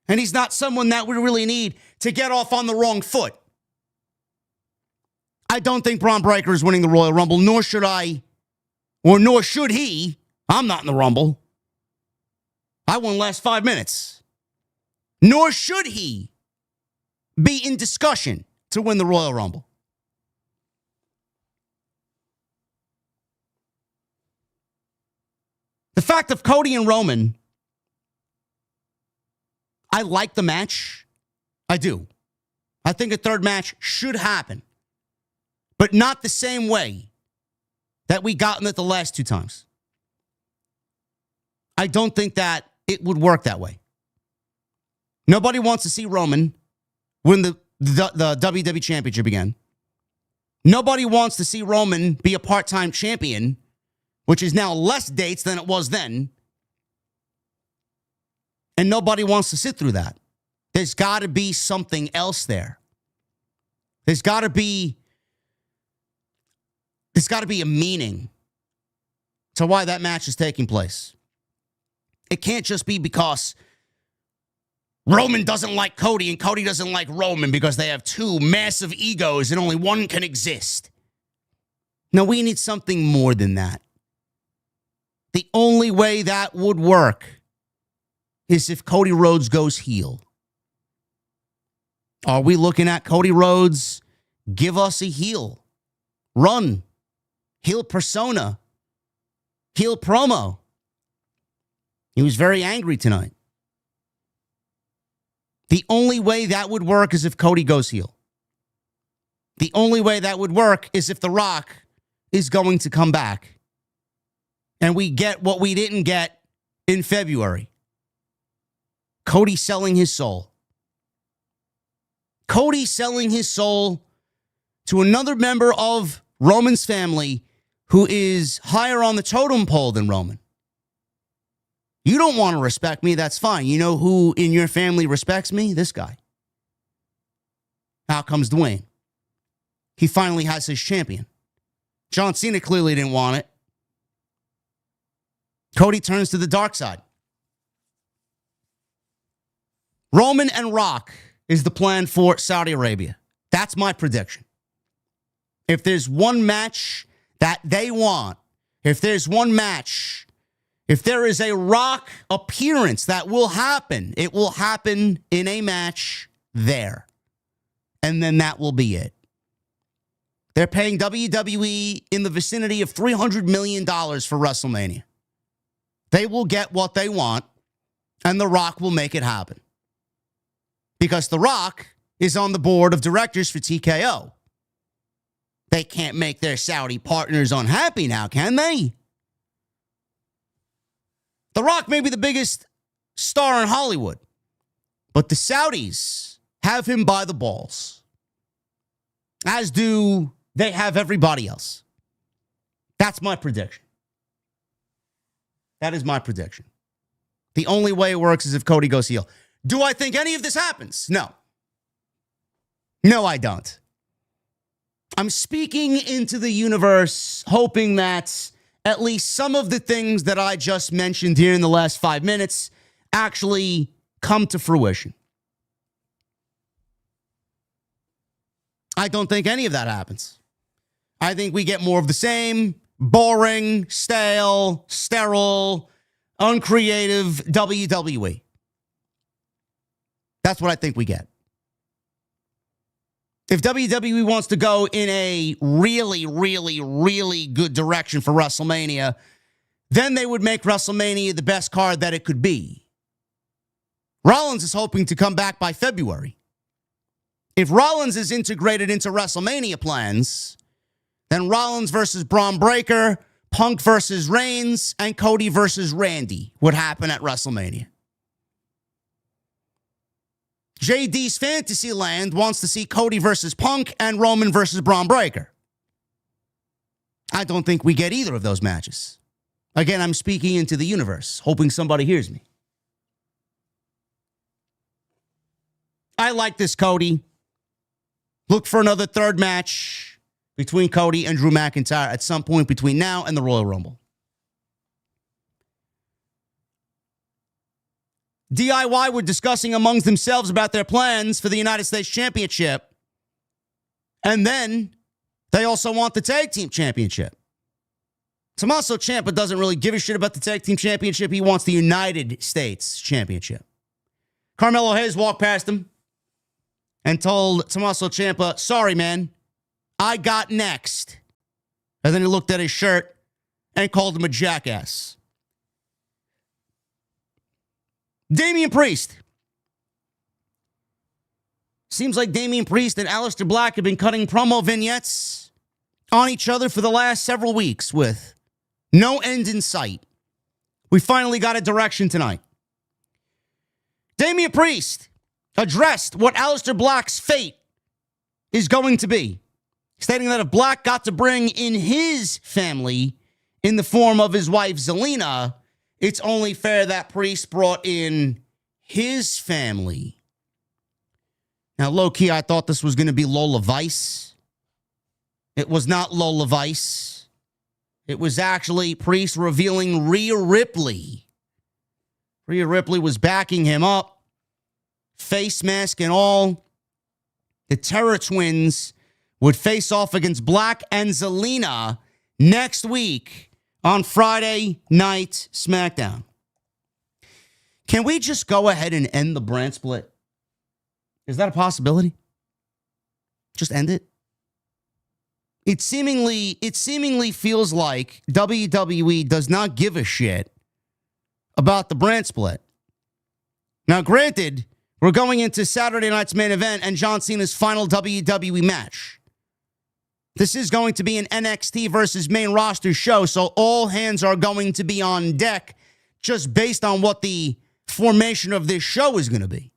And he's not someone that we really need to get off on the wrong foot. I don't think Braun Breaker is winning the Royal Rumble, nor should I, or nor should he. I'm not in the Rumble. I won last 5 minutes. Nor should he be in discussion to win the Royal Rumble. The fact of Cody and Roman, I like the match. I do. I think a third match should happen, but not the same way that we gotten it the last 2 times. I don't think that it would work that way. Nobody wants to see Roman win the WWE Championship again. Nobody wants to see Roman be a part-time champion, which is now less dates than it was then. And nobody wants to sit through that. There's got to be something else there. There's got to be a meaning to why that match is taking place. It can't just be because Roman doesn't like Cody and Cody doesn't like Roman because they have 2 massive egos and only one can exist. No, we need something more than that. The only way that would work is if Cody Rhodes goes heel. Are we looking at Cody Rhodes? Give us a heel. Run. Heel persona. Heel promo. He was very angry tonight. The only way that would work is if Cody goes heel. The only way that would work is if The Rock is going to come back and we get what we didn't get in February. Cody selling his soul. Cody selling his soul to another member of Roman's family who is higher on the totem pole than Roman. You don't want to respect me, that's fine. You know who in your family respects me? This guy. Out comes Dwayne. He finally has his champion. John Cena clearly didn't want it. Cody turns to the dark side. Roman and Rock is the plan for Saudi Arabia. That's my prediction. If there's one match that they want, if there's one match, if there is a Rock appearance that will happen, it will happen in a match there. And then that will be it. They're paying WWE in the vicinity of $300 million for WrestleMania. They will get what they want, and The Rock will make it happen. Because The Rock is on the board of directors for TKO. They can't make their Saudi partners unhappy now, can they? The Rock may be the biggest star in Hollywood, but the Saudis have him by the balls, as do they have everybody else. That's my prediction. That is my prediction. The only way it works is if Cody goes heel. Do I think any of this happens? No. No, I don't. I'm speaking into the universe, hoping that at least some of the things that I just mentioned here in the last 5 minutes actually come to fruition. I don't think any of that happens. I think we get more of the same, boring, stale, sterile, uncreative WWE. That's what I think we get. If WWE wants to go in a really, really, really good direction for WrestleMania, then they would make WrestleMania the best card that it could be. Rollins is hoping to come back by February. If Rollins is integrated into WrestleMania plans, then Rollins versus Braun Breaker, Punk versus Reigns, and Cody versus Randy would happen at WrestleMania. JD's Fantasyland wants to see Cody versus Punk and Roman versus Braun Breaker. I don't think we get either of those matches. Again, I'm speaking into the universe, hoping somebody hears me. I like this, Cody. Look for another third match between Cody and Drew McIntyre at some point between now and the Royal Rumble. DIY were discussing amongst themselves about their plans for the United States Championship. And then they also want the Tag Team Championship. Tommaso Ciampa doesn't really give a shit about the Tag Team Championship. He wants the United States Championship. Carmelo Hayes walked past him and told Tommaso Ciampa, sorry, man, I got next. And then he looked at his shirt and called him a jackass. Damian Priest. Seems like Damian Priest and Aleister Black have been cutting promo vignettes on each other for the last several weeks with no end in sight. We finally got a direction tonight. Damian Priest addressed what Aleister Black's fate is going to be, stating that if Black got to bring in his family in the form of his wife Zelina, it's only fair that Priest brought in his family. Now, low-key, I thought this was going to be Lola Vice. It was not Lola Vice. It was actually Priest revealing Rhea Ripley. Rhea Ripley was backing him up, face mask and all. The Terror Twins would face off against Black and Zelina next week on Friday Night SmackDown. Can we just go ahead and end the brand split? Is that a possibility? Just end it? It seemingly feels like WWE does not give a shit about the brand split. Now, granted, we're going into Saturday night's main event and John Cena's final WWE match. This is going to be an NXT versus main roster show, so all hands are going to be on deck just based on what the formation of this show is going to be.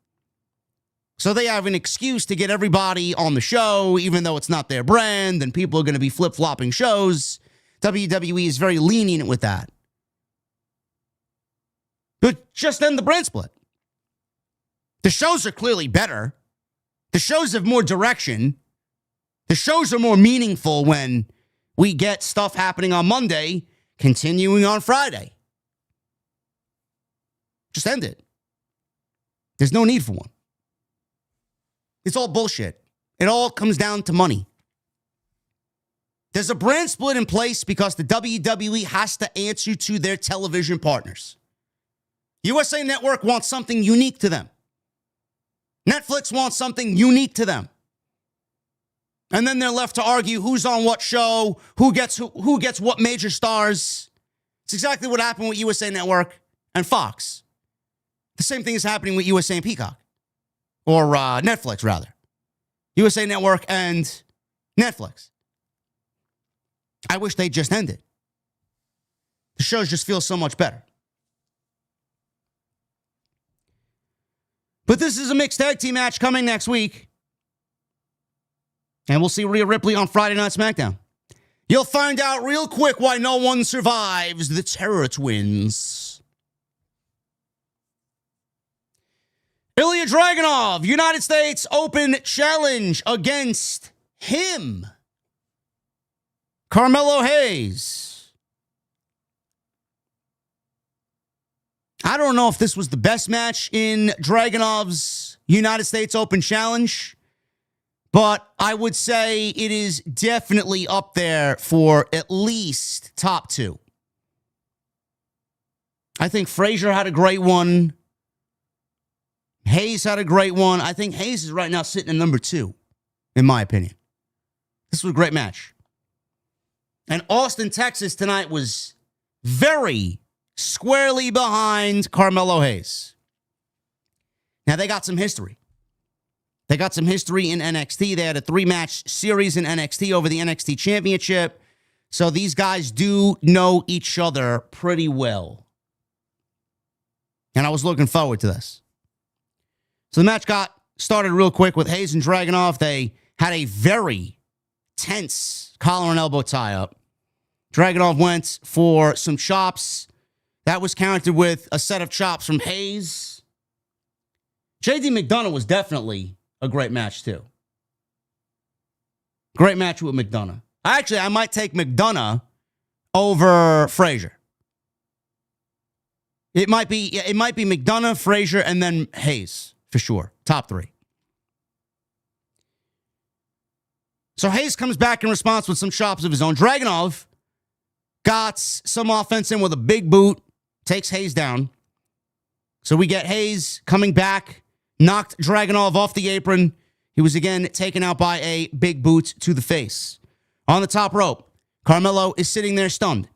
So they have an excuse to get everybody on the show, even though it's not their brand, and people are going to be flip-flopping shows. WWE is very lenient with that. But just end the brand split. The shows are clearly better. The shows have more direction. The shows are more meaningful when we get stuff happening on Monday, continuing on Friday. Just end it. There's no need for one. It's all bullshit. It all comes down to money. There's a brand split in place because the WWE has to answer to their television partners. USA Network wants something unique to them. Netflix wants something unique to them. And then they're left to argue who's on what show, who gets what major stars. It's exactly what happened with USA Network and Fox. The same thing is happening with USA and Peacock. Or Netflix, rather. USA Network and Netflix. I wish they just ended. The shows just feel so much better. But this is a mixed tag team match coming next week. And we'll see Rhea Ripley on Friday Night SmackDown. You'll find out real quick why no one survives the Terror Twins. Ilja Dragunov, United States Open Challenge against him. Carmelo Hayes. I don't know if this was the best match in Dragunov's United States Open Challenge, but I would say it is definitely up there for at least top two. I think Frazier had a great one. Hayes had a great one. I think Hayes is right now sitting at number 2, in my opinion. This was a great match. And Austin, Texas tonight was very squarely behind Carmelo Hayes. Now, they got some history. They got some history in NXT. They had a 3-match series in NXT over the NXT Championship. So these guys do know each other pretty well. And I was looking forward to this. So the match got started real quick with Hayes and Dragunov. They had a very tense collar and elbow tie-up. Dragunov went for some chops. That was countered with a set of chops from Hayes. JD McDonough was definitely a great match, too. Great match with McDonough. Actually, I might take McDonough over Frazier. It might be McDonough, Frazier, and then Hayes, for sure. Top 3. So Hayes comes back in response with some chops of his own. Dragunov got some offense in with a big boot, takes Hayes down. So we get Hayes coming back, knocked Dragunov off the apron. He was again taken out by a big boot to the face. On the top rope, Carmelo is sitting there stunned.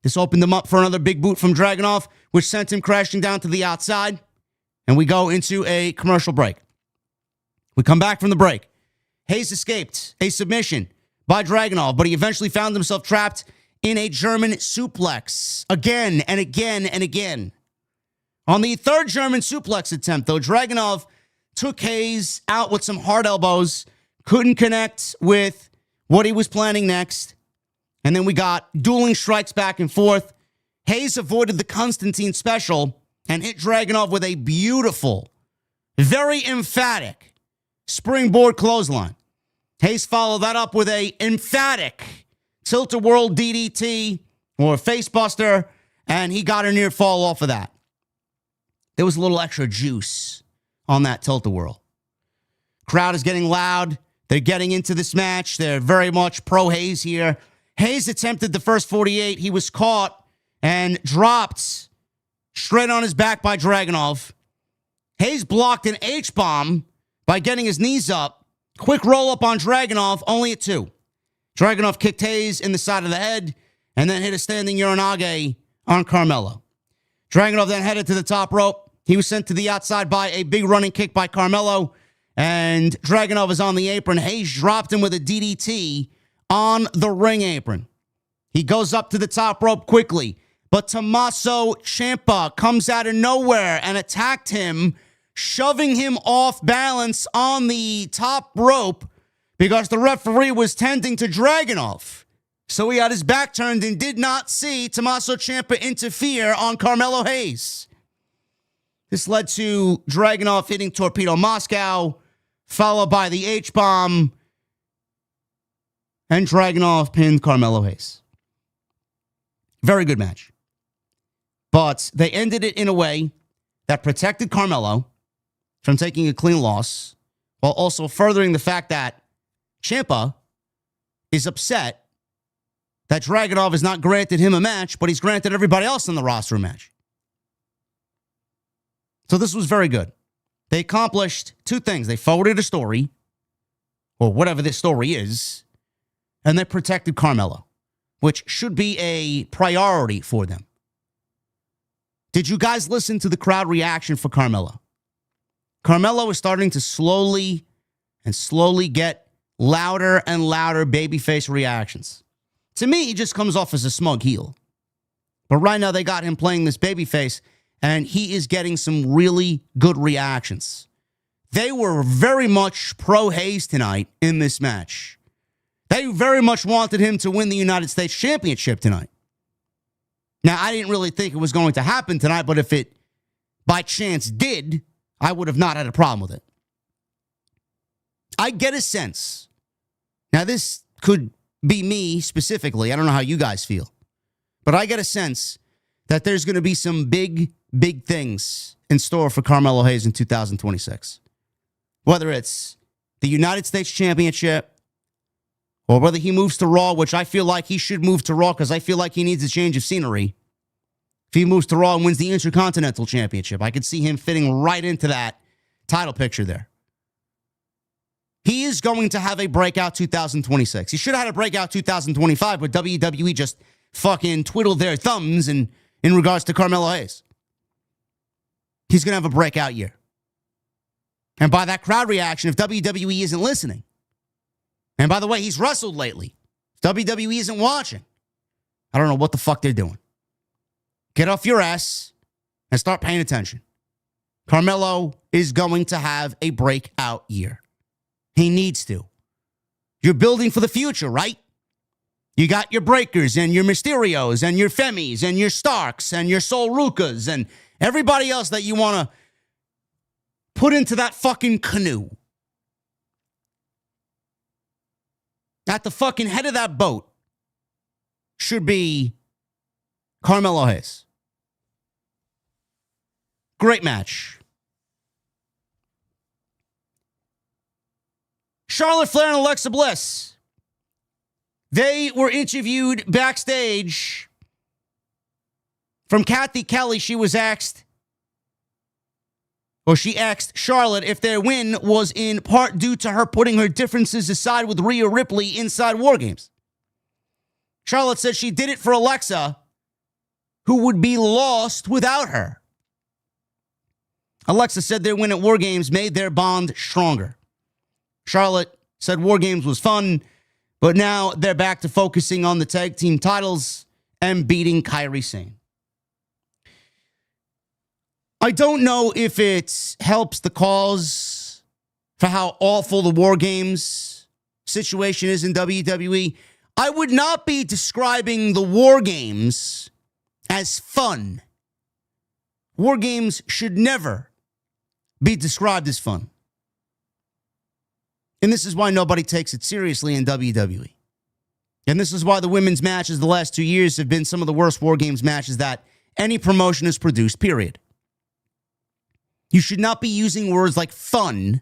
This opened him up for another big boot from Dragunov, which sent him crashing down to the outside. And we go into a commercial break. We come back from the break. Hayes escaped a submission by Dragunov, but he eventually found himself trapped in a German suplex again and again and again. On the third German suplex attempt, though, Dragunov took Hayes out with some hard elbows, couldn't connect with what he was planning next, and then we got dueling strikes back and forth. Hayes avoided the Constantine special and hit Dragunov with a beautiful, very emphatic springboard clothesline. Hayes followed that up with a emphatic tilt-a-whirl DDT or facebuster, and he got a near fall off of that. There was a little extra juice on that tilt-a-whirl. Crowd is getting loud. They're getting into this match. They're very much pro Hayes here. Hayes attempted the first 48. He was caught and dropped straight on his back by Dragunov. Hayes blocked an H-bomb by getting his knees up. Quick roll-up on Dragunov, only at 2. Dragunov kicked Hayes in the side of the head and then hit a standing Uranage on Carmelo. Dragunov then headed to the top rope. He was sent to the outside by a big running kick by Carmelo, and Dragunov is on the apron. Hayes dropped him with a DDT on the ring apron. He goes up to the top rope quickly, but Tommaso Ciampa comes out of nowhere and attacked him, shoving him off balance on the top rope because the referee was tending to Dragunov. So he had his back turned and did not see Tommaso Ciampa interfere on Carmelo Hayes. This led to Dragunov hitting Torpedo Moscow, followed by the H-bomb, and Dragunov pinned Carmelo Hayes. Very good match. But they ended it in a way that protected Carmelo from taking a clean loss, while also furthering the fact that Ciampa is upset that Dragunov has not granted him a match, but he's granted everybody else in the roster a match. So this was very good. They accomplished 2 things. They forwarded a story, or whatever this story is, and they protected Carmelo, which should be a priority for them. Did you guys listen to the crowd reaction for Carmelo? Carmelo is starting to slowly get louder and louder babyface reactions. To me, he just comes off as a smug heel. But right now, they got him playing this babyface, and he is getting some really good reactions. They were very much pro Hayes tonight in this match. They very much wanted him to win the United States Championship tonight. Now, I didn't really think it was going to happen tonight, but if it by chance did, I would have not had a problem with it. I get a sense. Now, this could be me specifically. I don't know how you guys feel. But I get a sense that there's going to be some big, big things in store for Carmelo Hayes in 2026. Whether it's the United States Championship or whether he moves to Raw, which I feel like he should move to Raw because I feel like he needs a change of scenery. If he moves to Raw and wins the Intercontinental Championship, I could see him fitting right into that title picture there. He is going to have a breakout 2026. He should have had a breakout 2025, but WWE just fucking twiddled their thumbs in regards to Carmelo Hayes. He's going to have a breakout year. And by that crowd reaction, if WWE isn't listening, and by the way, he's wrestled lately. If WWE isn't watching, I don't know what the fuck they're doing. Get off your ass and start paying attention. Carmelo is going to have a breakout year. He needs to. You're building for the future, right? You got your Breakers and your Mysterios and your Femis and your Starks and your Sol Rukas and everybody else that you want to put into that fucking canoe. At the fucking head of that boat should be Carmelo Hayes. Great match. Charlotte Flair and Alexa Bliss. They were interviewed backstage. From Kathy Kelly, she asked Charlotte if their win was in part due to her putting her differences aside with Rhea Ripley inside War Games. Charlotte said she did it for Alexa, who would be lost without her. Alexa said their win at War Games made their bond stronger. Charlotte said War Games was fun, but now they're back to focusing on the tag team titles and beating Kairi Sane. I don't know if it helps the cause for how awful the War Games situation is in WWE. I would not be describing the War Games as fun. War Games should never be described as fun. And this is why nobody takes it seriously in WWE. And this is why the women's matches the last 2 years have been some of the worst War Games matches that any promotion has produced, period. You should not be using words like fun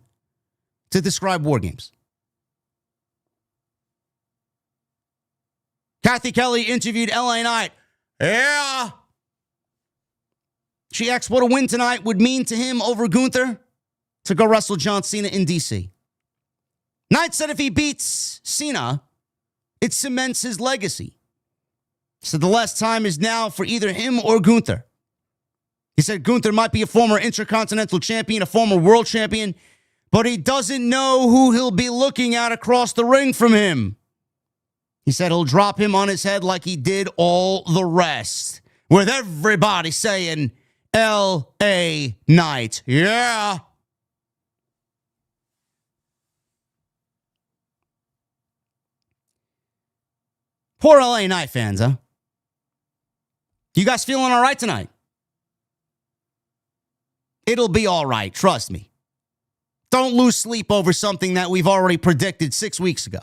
to describe War Games. Kathy Kelly interviewed LA Knight. Yeah. She asked what a win tonight would mean to him over Gunther to go wrestle John Cena in DC. Knight said if he beats Cena, it cements his legacy. So the last time is now for either him or Gunther. He said Gunther might be a former Intercontinental Champion, a former World Champion, but he doesn't know who he'll be looking at across the ring from him. He said he'll drop him on his head like he did all the rest, with everybody saying, L.A. Knight. Yeah. Poor L.A. Knight fans, huh? You guys feeling all right tonight? It'll be all right, trust me. Don't lose sleep over something that we've already predicted 6 weeks ago.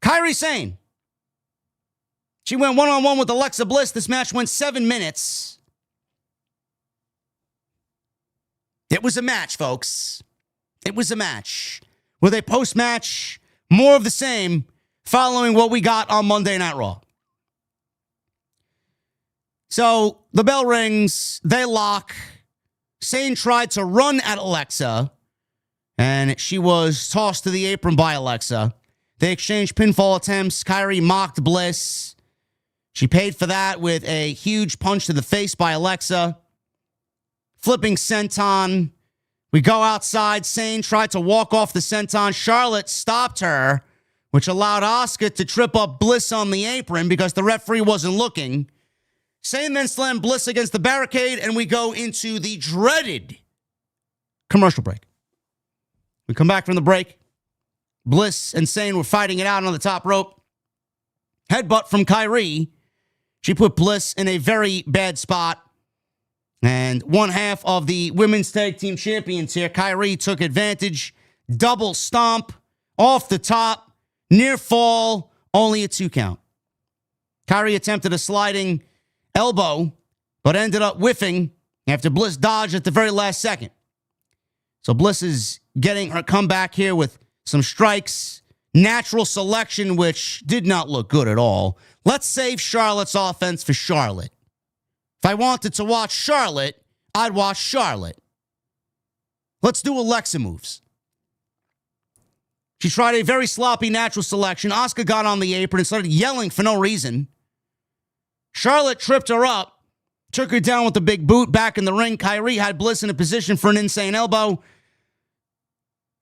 Kairi Sane. She went one-on-one with Alexa Bliss. This match went 7 minutes. It was a match, folks. It was a match. With a post-match, more of the same, following what we got on Monday Night Raw. So, the bell rings, they lock. Sane tried to run at Alexa, and she was tossed to the apron by Alexa. They exchanged pinfall attempts. Kairi mocked Bliss. She paid for that with a huge punch to the face by Alexa. Flipping senton. We go outside. Sane tried to walk off the senton. Charlotte stopped her, which allowed Asuka to trip up Bliss on the apron because the referee wasn't looking. Sane then slammed Bliss against the barricade, and we go into the dreaded commercial break. We come back from the break. Bliss and Sane were fighting it out on the top rope. Headbutt from Kairi. She put Bliss in a very bad spot. And one half of the women's tag team champions here, Kairi, took advantage. Double stomp off the top. Near fall. Only a 2 count. Kairi attempted a sliding elbow, but ended up whiffing after Bliss dodged at the very last second. So Bliss is getting her comeback here with some strikes. Natural selection, which did not look good at all. Let's save Charlotte's offense for Charlotte. If I wanted to watch Charlotte, I'd watch Charlotte. Let's do Alexa moves. She tried a very sloppy natural selection. Asuka got on the apron and started yelling for no reason. Charlotte tripped her up, took her down with the big boot back in the ring. Kairi had Bliss in a position for an insane elbow.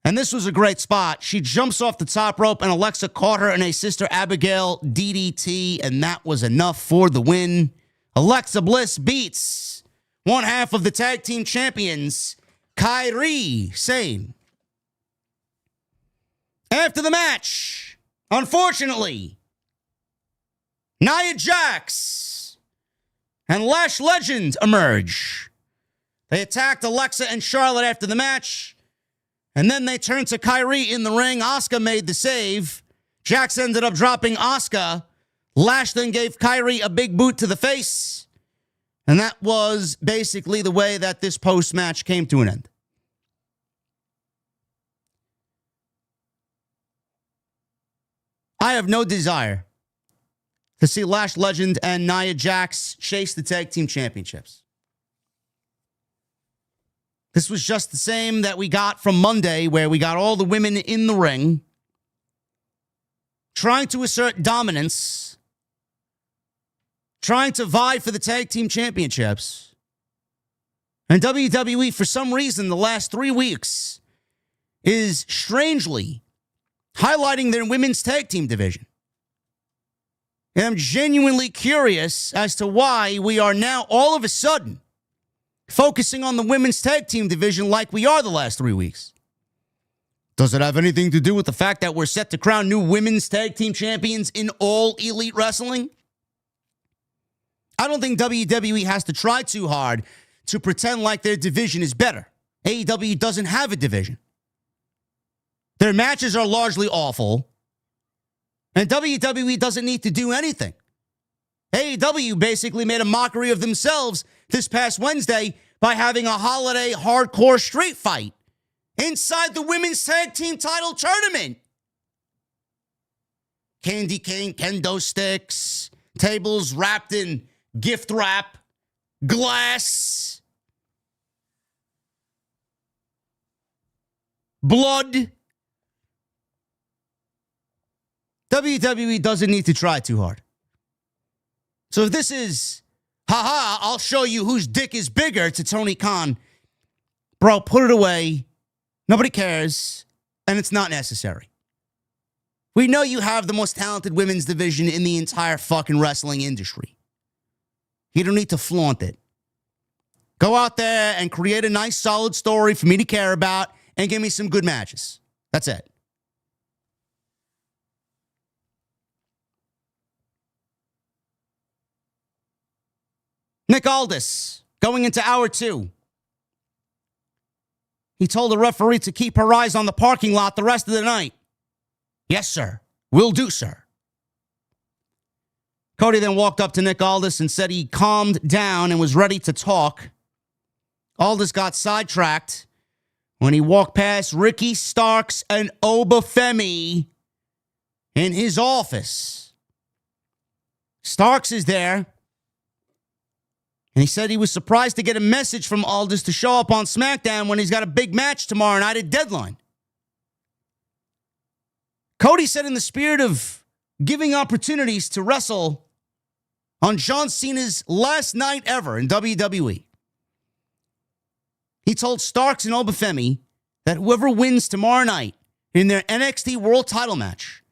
And this was a great spot. She jumps off the top rope, and Alexa caught her in a Sister Abigail DDT, and that was enough for the win. Alexa Bliss beats one half of the tag team champions, Kairi Sane. After the match, unfortunately, Nia Jax and Lash Legend emerge. They attacked Alexa and Charlotte after the match, and then they turned to Kairi in the ring. Asuka made the save. Jax ended up dropping Asuka. Lash then gave Kairi a big boot to the face. And that was basically the way that this post-match came to an end. I have no desire to see Lash Legend and Nia Jax chase the tag team championships. This was just the same that we got from Monday, where we got all the women in the ring trying to assert dominance, trying to vie for the tag team championships. And WWE, for some reason, the last 3 weeks is strangely highlighting their women's tag team division. And I'm genuinely curious as to why we are now all of a sudden focusing on the women's tag team division like we are the last 3 weeks. Does it have anything to do with the fact that we're set to crown new women's tag team champions in all Elite Wrestling? I don't think WWE has to try too hard to pretend like their division is better. AEW doesn't have a division. Their matches are largely awful, and WWE doesn't need to do anything. AEW basically made a mockery of themselves this past Wednesday by having a holiday hardcore street fight inside the women's tag team title tournament. Candy cane, kendo sticks, tables wrapped in gift wrap, glass, blood. WWE doesn't need to try too hard. So if this is, haha, I'll show you whose dick is bigger to Tony Khan, bro, put it away. Nobody cares, and it's not necessary. We know you have the most talented women's division in the entire fucking wrestling industry. You don't need to flaunt it. Go out there and create a nice, solid story for me to care about and give me some good matches. That's it. Nick Aldis, going into hour 2. He told the referee to keep her eyes on the parking lot the rest of the night. Yes, sir. Will do, sir. Cody then walked up to Nick Aldis and said he calmed down and was ready to talk. Aldis got sidetracked when he walked past Ricky Starks and Obafemi in his office. Starks is there. And he said he was surprised to get a message from Aldis to show up on SmackDown when he's got a big match tomorrow night at Deadline. Cody said in the spirit of giving opportunities to wrestle on John Cena's last night ever in WWE, He told Starks and Obafemi that whoever wins tomorrow night in their NXT World Title match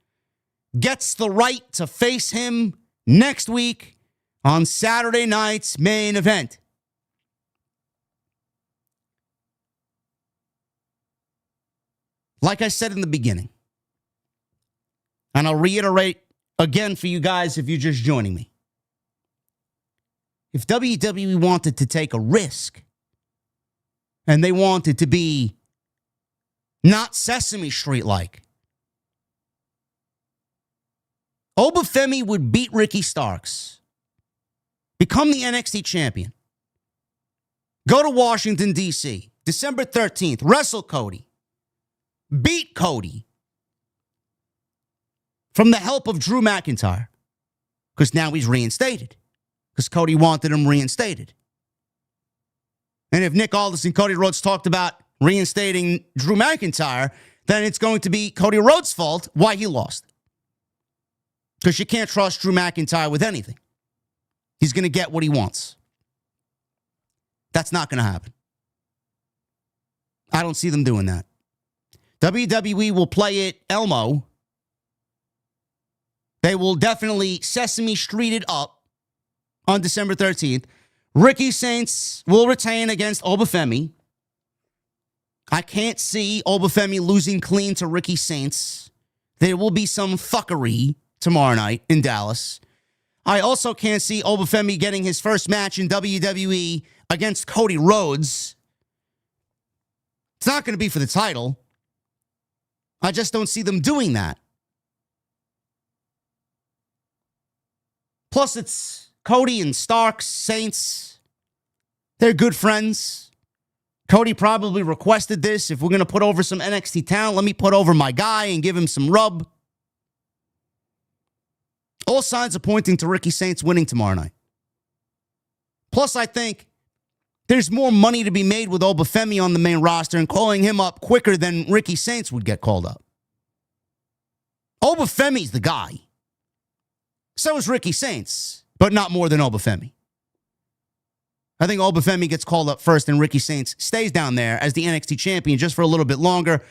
gets the right to face him next week on Saturday night's main event. Like I said in the beginning, and I'll reiterate again for you guys if you're just joining me. If WWE wanted to take a risk and they wanted to be not Sesame Street-like, Obafemi would beat Ricky Starks, become the NXT champion, go to Washington, D.C., December 13th, wrestle Cody, beat Cody from the help of Drew McIntyre, because now he's reinstated, because Cody wanted him reinstated. And if Nick Aldis and Cody Rhodes talked about reinstating Drew McIntyre, then it's going to be Cody Rhodes' fault why he lost. Because you can't trust Drew McIntyre with anything. He's going to get what he wants. That's not going to happen. I don't see them doing that. WWE will play it Elmo. They will definitely Sesame Street it up on December 13th. Ricky Saints will retain against Obafemi. I can't see Obafemi losing clean to Ricky Saints. There will be some fuckery tomorrow night in Dallas. I also can't see Obafemi getting his first match in WWE against Cody Rhodes. It's not going to be for the title. I just don't see them doing that. Plus, it's Cody and Starks, Saints. They're good friends. Cody probably requested this. If we're going to put over some NXT talent, let me put over my guy and give him some rub. All signs are pointing to Ricky Saints winning tomorrow night. Plus, I think there's more money to be made with Obafemi on the main roster and calling him up quicker than Ricky Saints would get called up. Obafemi's the guy. So is Ricky Saints, but not more than Obafemi. I think Obafemi gets called up first and Ricky Saints stays down there as the NXT champion just for a little bit longer.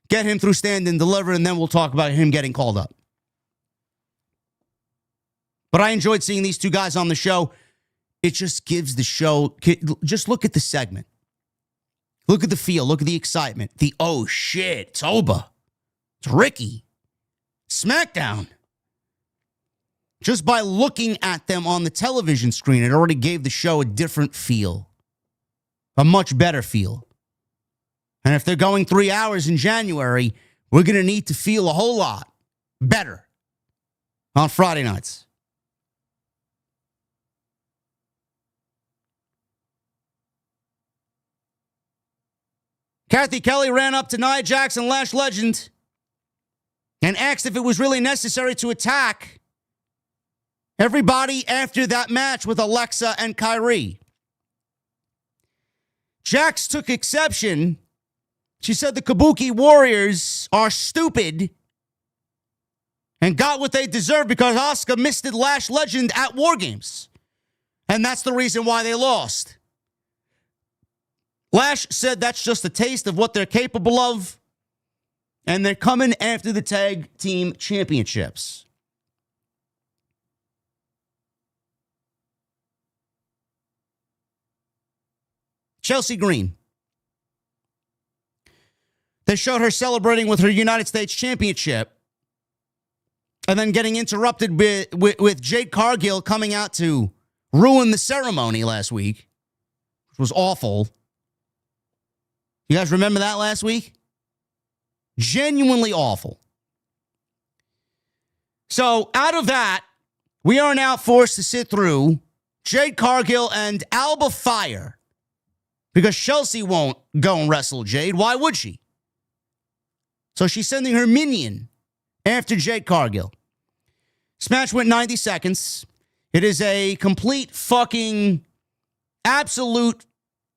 Get him through Stand and Deliver, and then we'll talk about him getting called up. But I enjoyed seeing these two guys on the show. It just gives the show, just look at the segment. Look at the feel. Look at the excitement. The, oh shit, it's Oba. It's Ricky. SmackDown. Just by looking at them on the television screen, it already gave the show a different feel. A much better feel. And if they're going 3 hours in January, we're going to need to feel a whole lot better on Friday nights. Kathy Kelly ran up to Nia Jax and Lash Legend and asked if it was really necessary to attack everybody after that match with Alexa and Kairi. Jax took exception. She said the Kabuki Warriors are stupid and got what they deserve because Asuka misted Lash Legend at War Games. And that's the reason why they lost. Lash said that's just a taste of what they're capable of, and they're coming after the tag team championships. Chelsea Green. They showed her celebrating with her United States Championship and then getting interrupted with Jade Cargill coming out to ruin the ceremony last week, which was awful. You guys remember that last week? Genuinely awful. So out of that, we are now forced to sit through Jade Cargill and Alba Fire because Chelsea won't go and wrestle Jade. Why would she? So she's sending her minion after Jade Cargill. This match went 90 seconds. It is a complete fucking absolute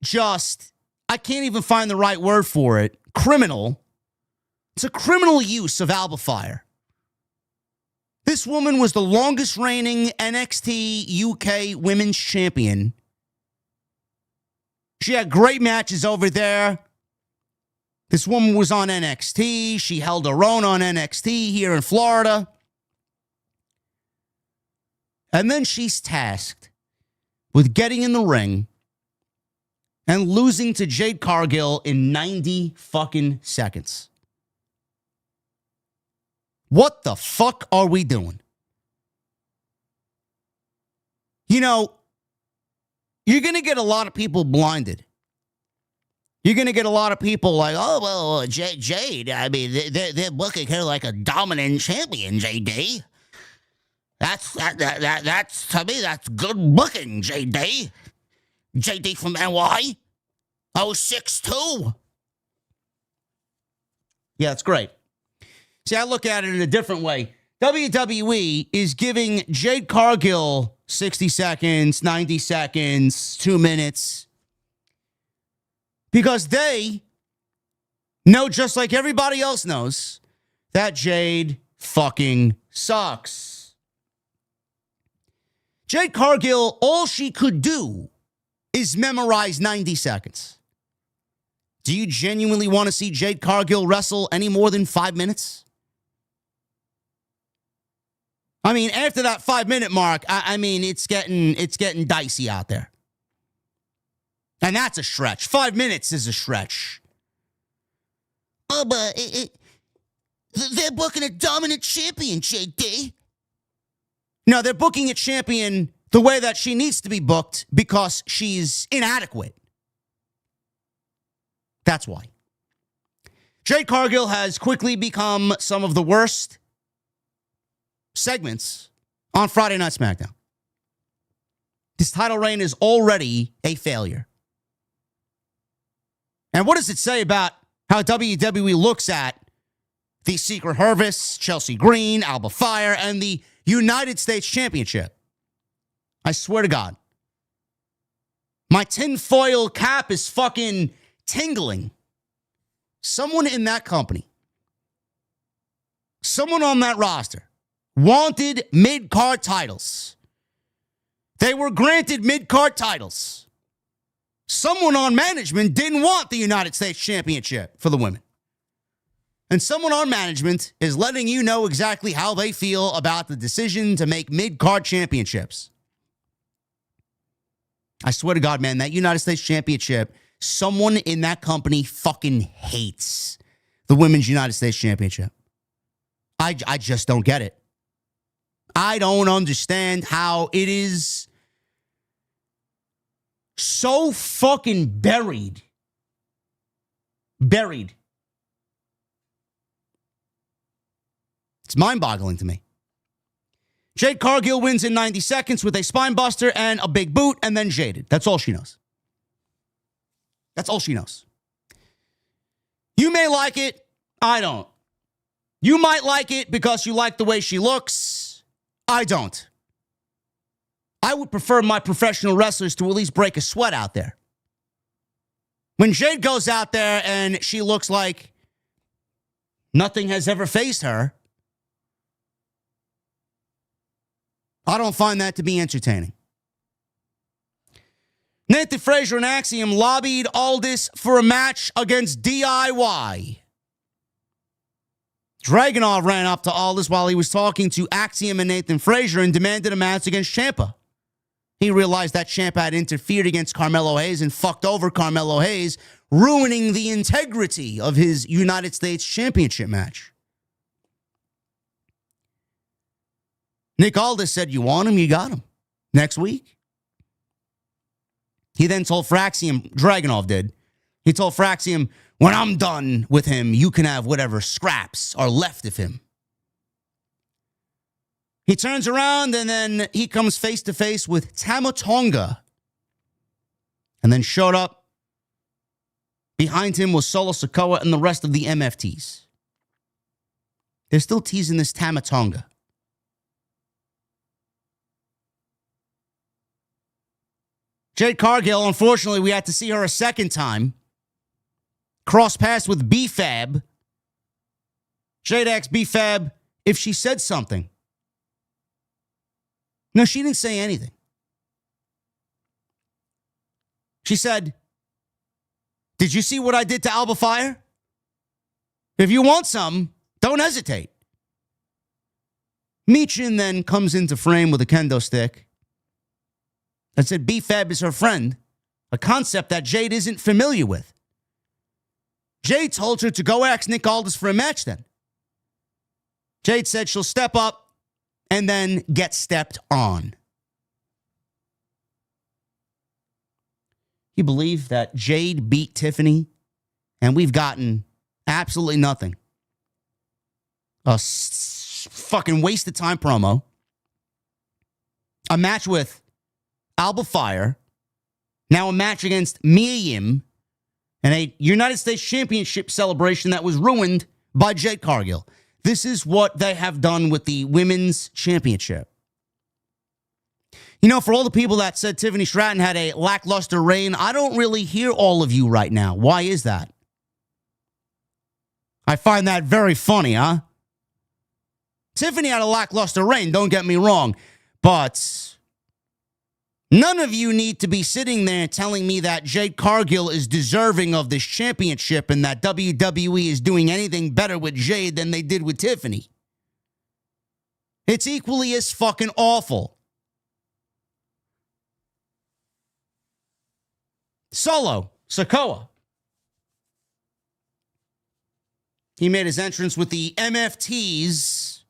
just... I can't even find the right word for it. Criminal. It's a criminal use of Alba Fire. This woman was the longest reigning NXT UK Women's Champion She had great matches over there. This woman was on NXT. She held her own on NXT here in Florida. And then she's tasked with getting in the ring and losing to Jade Cargill in 90 fucking seconds. What the fuck are we doing? You know, you're going to get a lot of people blinded. You're going to get a lot of people like, oh, well, Jade, I mean, they're booking her like a dominant champion, JD. That's, to me, that's good booking, JD. JD from NY. 062. Yeah, that's great. See, I look at it in a different way. WWE is giving Jade Cargill 60 seconds, 90 seconds, 2 minutes. Because they know, just like everybody else knows, that Jade fucking sucks. Jade Cargill, all she could do is memorize 90 seconds. Do you genuinely want to see Jade Cargill wrestle any more than 5 minutes? I mean, after that 5-minute mark, I mean, it's getting dicey out there. And that's a stretch. 5 minutes is a stretch. Oh, but they're booking a dominant champion, JD. No, they're booking a champion the way that she needs to be booked because she's inadequate. That's why. Jade Cargill has quickly become some of the worst segments on Friday Night SmackDown. This title reign is already a failure. And what does it say about how WWE looks at the Secret Harvest, Chelsea Green, Alba Fire, and the United States Championship? I swear to God. My tinfoil cap is fucking tingling. Someone in that company, someone on that roster, wanted mid-card titles. They were granted mid-card titles. Someone on management didn't want the United States Championship for the women. And someone on management is letting you know exactly how they feel about the decision to make mid-card championships. I swear to God, man, that United States Championship, someone in that company fucking hates the Women's United States Championship. I just don't get it. I don't understand how it is so fucking buried. Buried. It's mind-boggling to me. Jade Cargill wins in 90 seconds with a spine buster and a big boot, and then jaded. That's all she knows. That's all she knows. You may like it. I don't. You might like it because you like the way she looks. I don't. I would prefer my professional wrestlers to at least break a sweat out there. When Jade goes out there and she looks like nothing has ever faced her, I don't find that to be entertaining. Nathan Frazier and Axiom lobbied Aldis for a match against DIY. Dragunov ran up to Aldis while he was talking to Axiom and Nathan Frazier and demanded a match against Ciampa. He realized that Ciampa had interfered against Carmelo Hayes and fucked over Carmelo Hayes, ruining the integrity of his United States Championship match. Nick Aldis said, you want him, you got him. Next week. He then told Fraxium, Dragunov did, he told Fraxium, when I'm done with him, you can have whatever scraps are left of him. He turns around and then he comes face to face with Tama Tonga. And then showed up. Behind him was Solo Sikoa and the rest of the MFTs. They're still teasing this Tama Tonga. Jade Cargill, unfortunately, we had to see her a second time. Cross paths with B-Fab. Jade asked B-Fab if she said something. No, she didn't say anything. She said, Did you see what I did to Alba Fire? If you want some, don't hesitate. Michin then comes into frame with a kendo stick and said B-Fab is her friend, a concept that Jade isn't familiar with. Jade told her to go ask Nick Aldis for a match then. Jade said she'll step up and then get stepped on. You believe that Jade beat Tiffany and we've gotten absolutely nothing? A fucking waste of time promo. A match with Alba Fire. Now a match against Mia Yim. And a United States Championship celebration that was ruined by Jade Cargill. This is what they have done with the Women's Championship. You know, for all the people that said Tiffany Stratton had a lackluster reign, I don't really hear all of you right now. Why is that? I find that very funny, huh? Tiffany had a lackluster reign, don't get me wrong. But none of you need to be sitting there telling me that Jade Cargill is deserving of this championship and that WWE is doing anything better with Jade than they did with Tiffany. It's equally as fucking awful. Solo Sikoa. He made his entrance with the MFTs.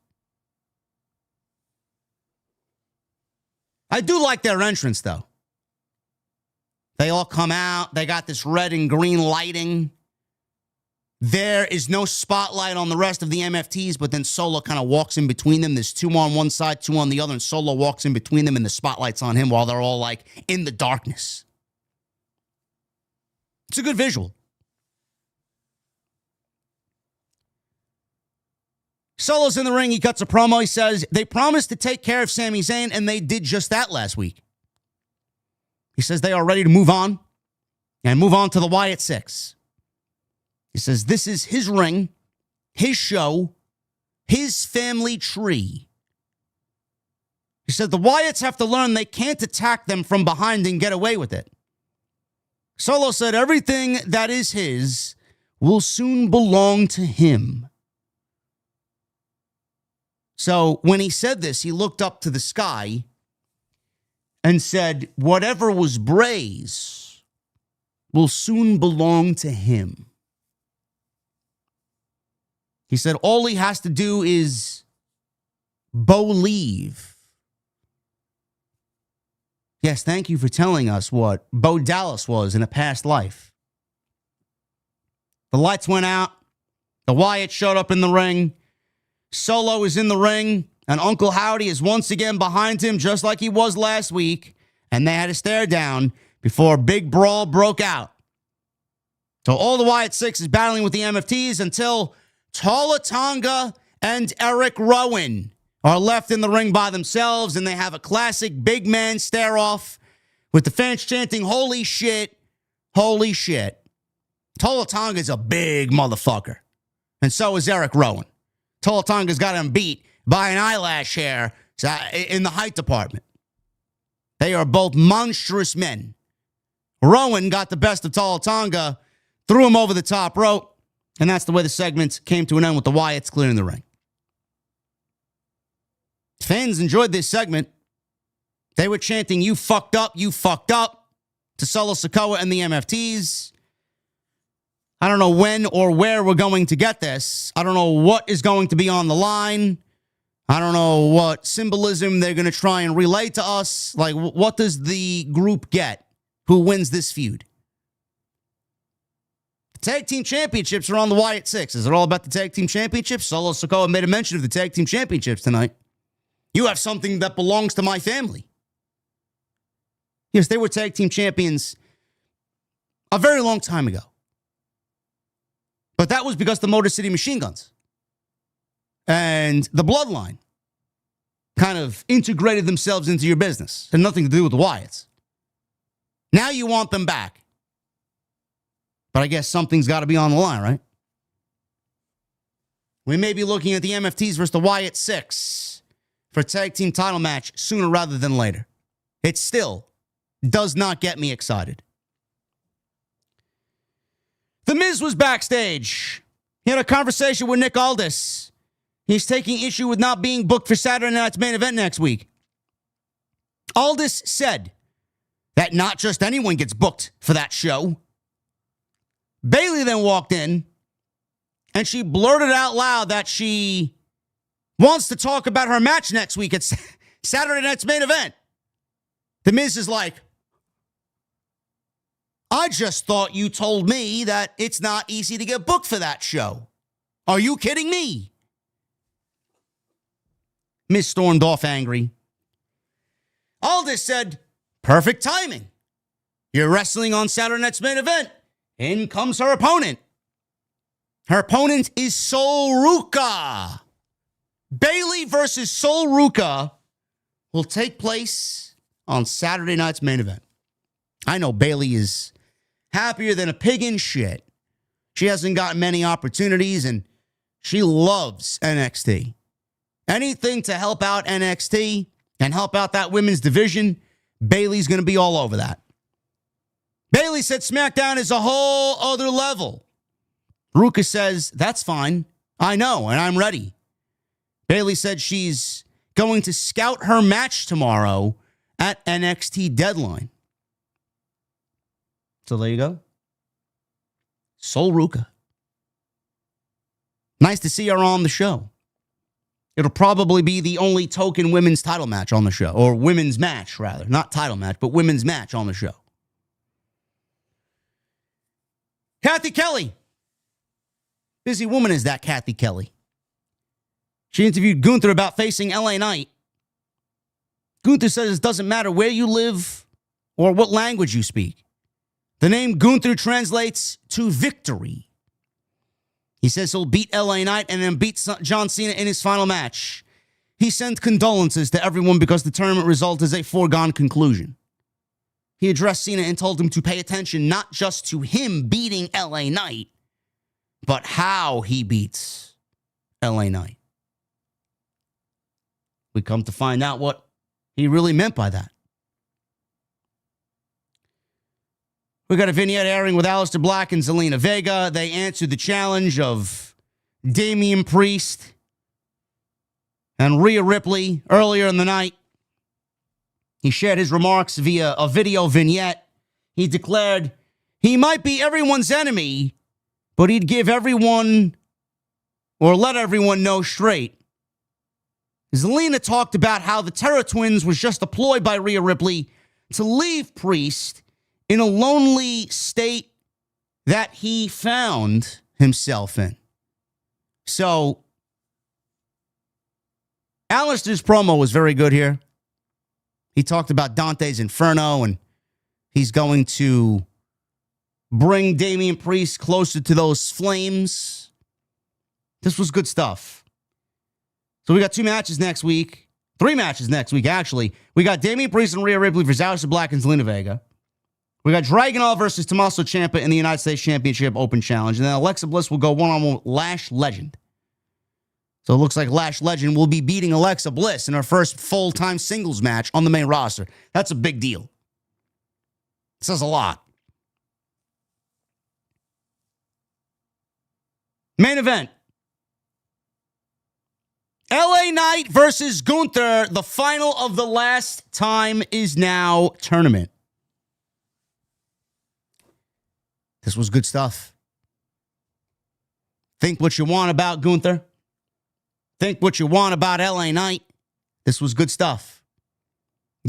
I do like their entrance, though. They all come out. They got this red and green lighting. There is no spotlight on the rest of the MFTs, but then Solo kind of walks in between them. There's two on one side, two on the other, and Solo walks in between them, and the spotlight's on him while they're all, like, in the darkness. It's a good visual. Solo's in the ring. He cuts a promo. He says, they promised to take care of Sami Zayn, and they did just that last week. He says they are ready to move on and move on to the Wyatt Six. He says this is his ring, his show, his family tree. He said the Wyatts have to learn they can't attack them from behind and get away with it. Solo said everything that is his will soon belong to him. So when he said this, he looked up to the sky and said, whatever was Bray's will soon belong to him. He said all he has to do is believe. Yes, thank you for telling us what Bo Dallas was in a past life. The lights went out. The Wyatt showed up in the ring. Solo is in the ring, and Uncle Howdy is once again behind him, just like he was last week, and they had a stare down before a big brawl broke out. So all the Wyatt Six is battling with the MFTs until Tala Tonga and Eric Rowan are left in the ring by themselves, and they have a classic big man stare-off with the fans chanting, holy shit, holy shit. Tala Tonga is a big motherfucker, and so is Eric Rowan. Tala Tonga's got him beat by an eyelash hair in the height department. They are both monstrous men. Rowan got the best of Tala Tonga, threw him over the top rope, and that's the way the segment came to an end with the Wyatts clearing the ring. Fans enjoyed this segment. They were chanting, you fucked up, to Solo Sikoa and the MFTs. I don't know when or where we're going to get this. I don't know what is going to be on the line. I don't know what symbolism they're going to try and relay to us. Like, what does the group get who wins this feud? The tag team championships are on the Wyatt Six. Is it all about the tag team championships? Solo Sikoa made a mention of the tag team championships tonight. You have something that belongs to my family. Yes, they were tag team champions a very long time ago. But that was because the Motor City Machine Guns and the Bloodline kind of integrated themselves into your business. Had nothing to do with the Wyatts. Now you want them back. But I guess something's got to be on the line, right? We may be looking at the MFTs versus the Wyatt Six for a tag team title match sooner rather than later. It still does not get me excited. The Miz was backstage. He had a conversation with Nick Aldis. He's taking issue with not being booked for Saturday Night's Main Event next week. Aldis said that not just anyone gets booked for that show. Bayley then walked in, and she blurted out loud that she wants to talk about her match next week at Saturday Night's Main Event. The Miz is like, I just thought you told me that it's not easy to get booked for that show. Are you kidding me? Miz stormed off angry. Aldis said, perfect timing. You're wrestling on Saturday Night's Main Event. In comes her opponent. Her opponent is Sol Ruka. Bayley versus Sol Ruka will take place on Saturday Night's Main Event. I know Bayley is happier than a pig in shit. She hasn't gotten many opportunities, and she loves NXT. Anything to help out NXT and help out that women's division, Bayley's going to be all over that. Bayley said SmackDown is a whole other level. Ruka says, that's fine. I know, and I'm ready. Bayley said she's going to scout her match tomorrow at NXT Deadline. So there you go. Sol Ruka. Nice to see her on the show. It'll probably be the only token women's title match on the show. Or women's match, rather. Not title match, but women's match on the show. Kathy Kelly. Busy woman is that Kathy Kelly. She interviewed Gunther about facing LA Knight. Gunther says it doesn't matter where you live or what language you speak. The name Gunther translates to victory. He says he'll beat LA Knight and then beat John Cena in his final match. He sent condolences to everyone because the tournament result is a foregone conclusion. He addressed Cena and told him to pay attention not just to him beating LA Knight, but how he beats LA Knight. We come to find out what he really meant by that. We got a vignette airing with Aleister Black and Zelina Vega. They answered the challenge of Damian Priest and Rhea Ripley earlier in the night. He shared his remarks via a video vignette. He declared he might be everyone's enemy, but he'd give everyone or let everyone know straight. Zelina talked about how the Terror Twins was just a ploy by Rhea Ripley to leave Priest in a lonely state that he found himself in. So, Aleister's promo was very good here. He talked about Dante's Inferno, and he's going to bring Damian Priest closer to those flames. This was good stuff. So we got 2 matches next week. 3 matches next week, actually. We got Damian Priest and Rhea Ripley versus Aleister Black and Zelina Vega. We got Dragunov versus Tommaso Ciampa in the United States Championship Open Challenge. And then Alexa Bliss will go one-on-one with Lash Legend. So it looks like Lash Legend will be beating Alexa Bliss in her first full-time singles match on the main roster. That's a big deal. It says a lot. Main event. LA Knight versus Gunther. The final of the Last Time Is Now tournament. This was good stuff. Think what you want about Gunther. Think what you want about LA Knight. This was good stuff.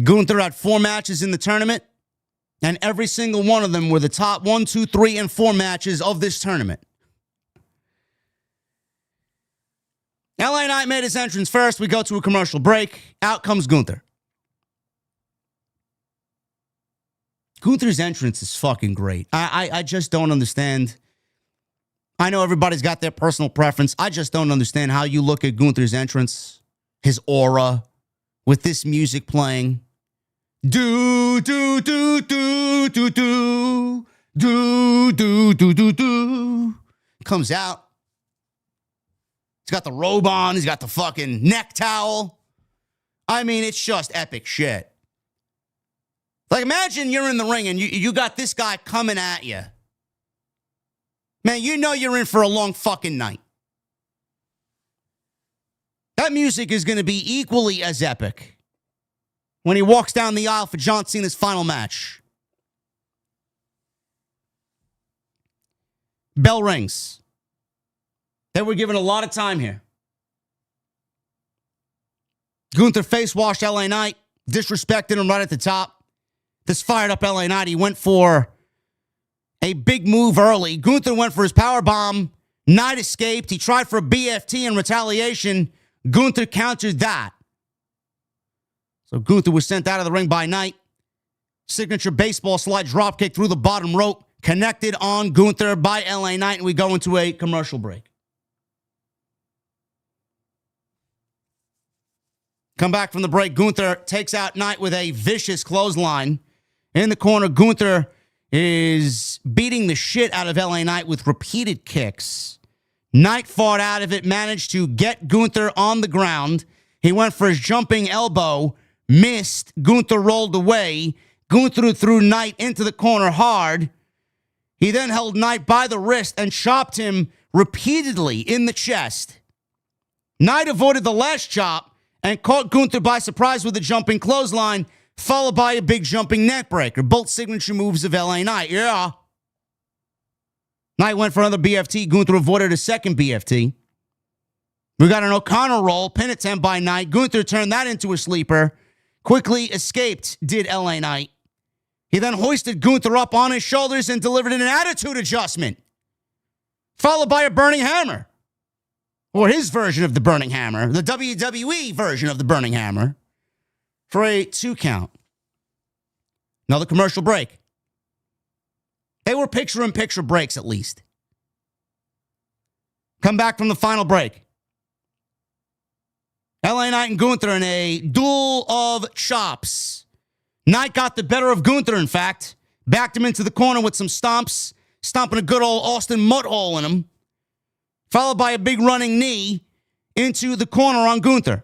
Gunther had 4 matches in the tournament, and every single one of them were the top 1, 2, 3, and 4 matches of this tournament. LA Knight made his entrance first. We go to a commercial break. Out comes Gunther. Gunther's entrance is fucking great. I just don't understand. I know everybody's got their personal preference. I just don't understand how you look at Gunther's entrance, his aura, with this music playing. Do, do, do, do, do, do, do, do, do, do, do. Comes out. He's got the robe on. He's got the fucking neck towel. I mean, it's just epic shit. Like, imagine you're in the ring and you got this guy coming at you. man, you know you're in for a long fucking night. That music is going to be equally as epic when he walks down the aisle for John Cena's final match. Bell rings. They were given a lot of time here. Gunther face-washed LA Knight, disrespected him right at the top. This fired up LA Knight. He went for a big move early. Gunther went for his powerbomb. Knight escaped. He tried for a BFT in retaliation. Gunther countered that. So Gunther was sent out of the ring by Knight. Signature baseball slide dropkick through the bottom rope. Connected on Gunther by LA Knight. And we go into a commercial break. Come back from the break. Gunther takes out Knight with a vicious clothesline. In the corner, Gunther is beating the shit out of LA Knight with repeated kicks. Knight fought out of it, managed to get Gunther on the ground. He went for his jumping elbow, missed. Gunther rolled away. Gunther threw Knight into the corner hard. He then held Knight by the wrist and chopped him repeatedly in the chest. Knight avoided the last chop and caught Gunther by surprise with a jumping clothesline, followed by a big jumping neckbreaker. Both signature moves of LA Knight. Yeah. Knight went for another BFT. Gunther avoided a second BFT. We got an O'Connor roll, pin attempt by Knight. Gunther turned that into a sleeper. Quickly escaped, did LA Knight. He then hoisted Gunther up on his shoulders and delivered an attitude adjustment, followed by a burning hammer. Or his version of the burning hammer, the WWE version of the burning hammer, for a 2 count. Another commercial break. They were picture-in-picture breaks, at least. Come back from the final break. LA Knight and Gunther in a duel of chops. Knight got the better of Gunther, in fact. Backed him into the corner with some stomps, stomping a good old Austin mud hole in him. Followed by a big running knee into the corner on Gunther.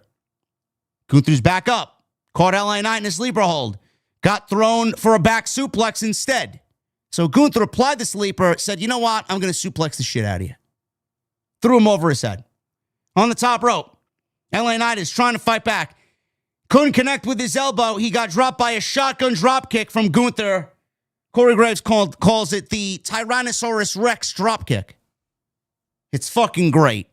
Gunther's back up. Caught LA Knight in a sleeper hold. Got thrown for a back suplex instead. So Gunther applied the sleeper, said, you know what? I'm going to suplex the shit out of you. Threw him over his head. On the top rope, LA Knight is trying to fight back. Couldn't connect with his elbow. He got dropped by a shotgun dropkick from Gunther. Corey Graves calls it the Tyrannosaurus Rex dropkick. It's fucking great.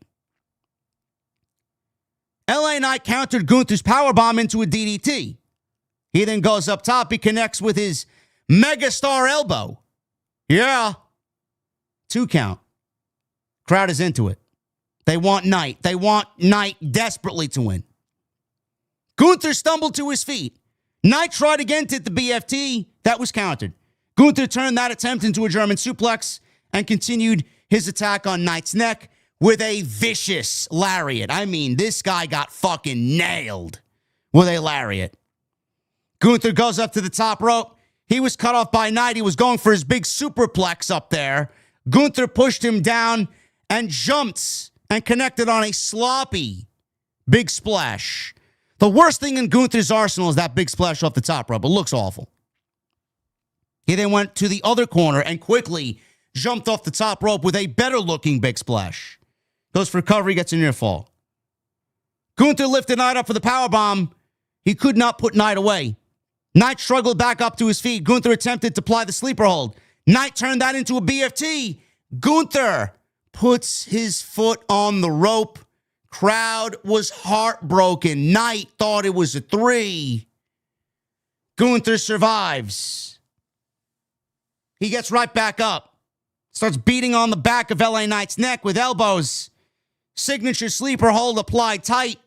LA Knight countered Gunther's powerbomb into a DDT. He then goes up top. He connects with his megastar elbow. Yeah. 2 count. Crowd is into it. They want Knight. They want Knight desperately to win. Gunther stumbled to his feet. Knight tried again to hit the BFT. That was countered. Gunther turned that attempt into a German suplex and continued his attack on Knight's neck with a vicious lariat. I mean, this guy got fucking nailed with a lariat. Gunther goes up to the top rope. He was cut off by Knight. He was going for his big superplex up there. Gunther pushed him down and jumped and connected on a sloppy big splash. The worst thing in Gunther's arsenal is that big splash off the top rope. It looks awful. He then went to the other corner and quickly jumped off the top rope with a better-looking big splash. Goes for recovery, gets a near fall. Gunther lifted Knight up for the powerbomb. He could not put Knight away. Knight struggled back up to his feet. Gunther attempted to apply the sleeper hold. Knight turned that into a BFT. Gunther puts his foot on the rope. Crowd was heartbroken. Knight thought it was a 3. Gunther survives. He gets right back up. Starts beating on the back of LA Knight's neck with elbows. Signature sleeper hold applied tight.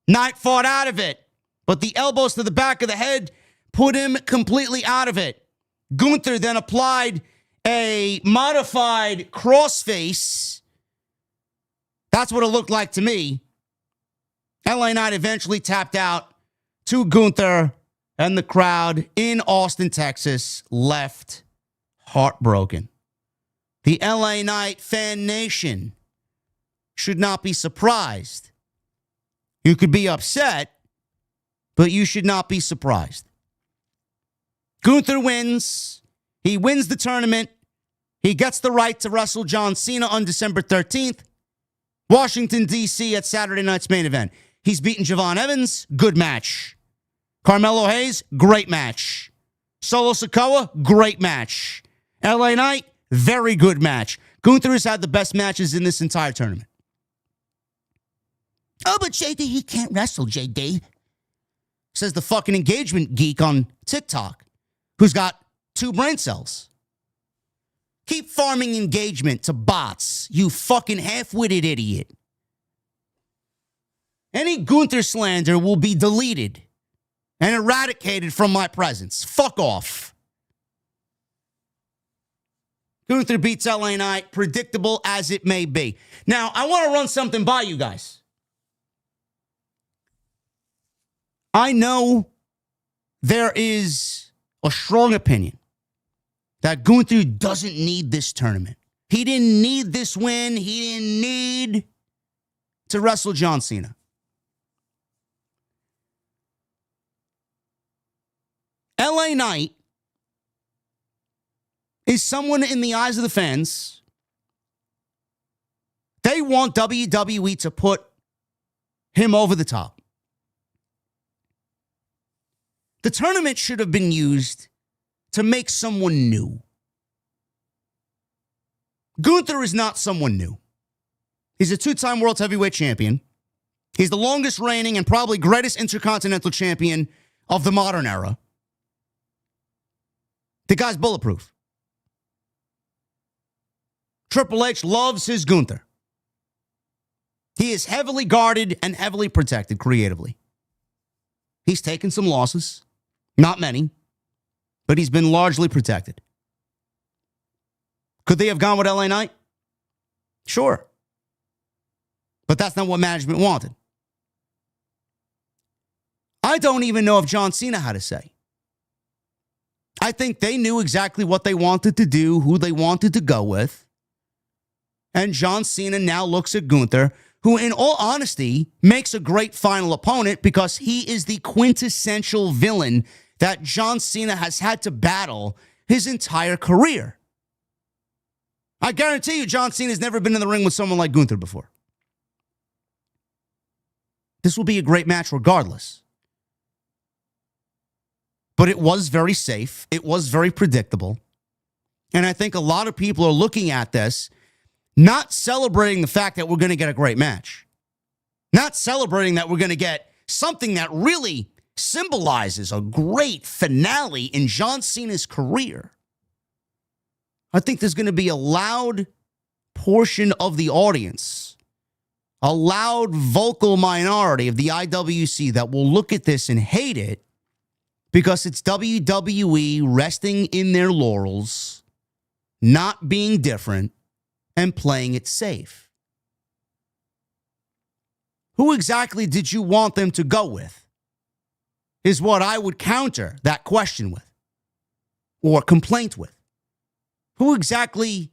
Knight fought out of it, but the elbows to the back of the head put him completely out of it. Gunther then applied a modified crossface. That's what it looked like to me. LA Knight eventually tapped out to Gunther, and the crowd in Austin, Texas left heartbroken. The LA Knight fan nation should not be surprised. You could be upset, but you should not be surprised. Gunther wins. He wins the tournament He gets the right to wrestle John Cena on December 13th. Washington, D.C. at Saturday night's main event. He's beaten Javon Evans. Good match. Carmelo Hayes, great match. Solo Sikoa, great match. LA Knight, very good match. Gunther has had the best matches in this entire tournament. Oh, but JD, he can't wrestle, JD. Says the fucking engagement geek on TikTok, who's got 2 brain cells. Keep farming engagement to bots, you fucking half-witted idiot. Any Gunther slander will be deleted and eradicated from my presence. Fuck off. Gunther beats LA Knight, predictable as it may be. Now, I want to run something by you guys. I know there is a strong opinion that Gunther doesn't need this tournament. He didn't need this win. He didn't need to wrestle John Cena. LA Knight is someone in the eyes of the fans. They want WWE to put him over the top. The tournament should have been used to make someone new. Gunther is not someone new. He's a 2-time World Heavyweight Champion. He's the longest reigning and probably greatest Intercontinental Champion of the modern era. The guy's bulletproof. Triple H loves his Gunther. He is heavily guarded and heavily protected creatively. He's taken some losses. Not many. But he's been largely protected. Could they have gone with LA Knight? Sure. But that's not what management wanted. I don't even know if John Cena had a say. I think they knew exactly what they wanted to do, who they wanted to go with. And John Cena now looks at Gunther, who in all honesty makes a great final opponent because he is the quintessential villain that John Cena has had to battle his entire career. I guarantee you John Cena's never been in the ring with someone like Gunther before. This will be a great match regardless. But it was very safe. It was very predictable. And I think a lot of people are looking at this, not celebrating the fact that we're going to get a great match. Not celebrating that we're going to get something that really symbolizes a great finale in John Cena's career. I think there's going to be a loud portion of the audience, a loud vocal minority of the IWC that will look at this and hate it because it's WWE resting in their laurels, not being different, and playing it safe. Who exactly did you want them to go with? Is what I would counter that question with, or complaint with. Who exactly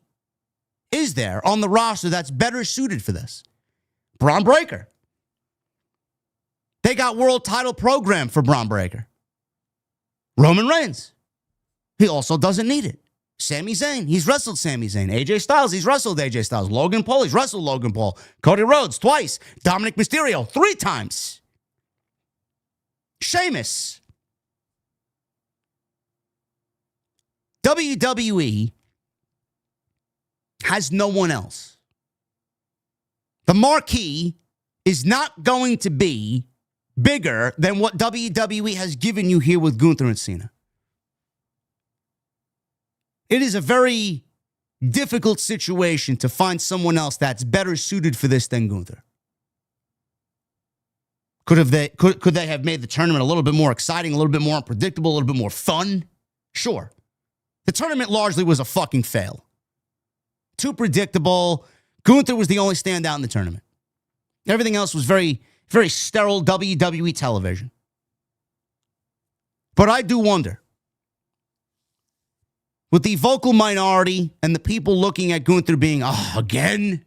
is there on the roster that's better suited for this? Braun Breaker. They got world title program for Braun Breaker. Roman Reigns. He also doesn't need it. Sami Zayn. He's wrestled Sami Zayn. AJ Styles. He's wrestled AJ Styles. Logan Paul. He's wrestled Logan Paul. Cody Rhodes twice. Dominic Mysterio 3 times. Sheamus. WWE has no one else. The marquee is not going to be bigger than what WWE has given you here with Gunther and Cena. It is a very difficult situation to find someone else that's better suited for this than Gunther. Could they have made the tournament a little bit more exciting, a little bit more unpredictable, a little bit more fun? Sure. The tournament largely was a fucking fail. Too predictable. Gunther was the only standout in the tournament. Everything else was very, very sterile WWE television. But I do wonder, with the vocal minority and the people looking at Gunther being, again?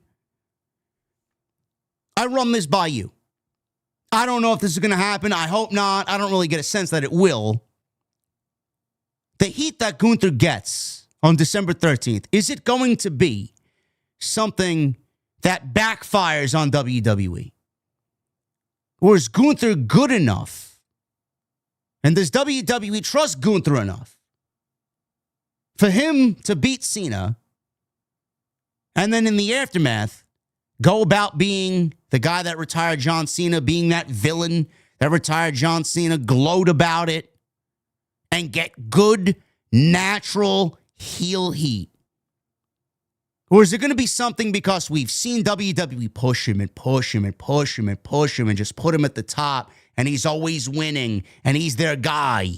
I run this by you. I don't know if this is going to happen. I hope not. I don't really get a sense that it will. The heat that Gunther gets on December 13th? Is it going to be something that backfires on WWE? Or is Gunther good enough? And does WWE trust Gunther enough for him to beat Cena and then in the aftermath go about being the guy that retired John Cena, being that villain that retired John Cena, gloat about it, and get good, natural heel heat? Or is it going to be something because we've seen WWE push him and push him and push him and push him and just put him at the top and he's always winning and he's their guy?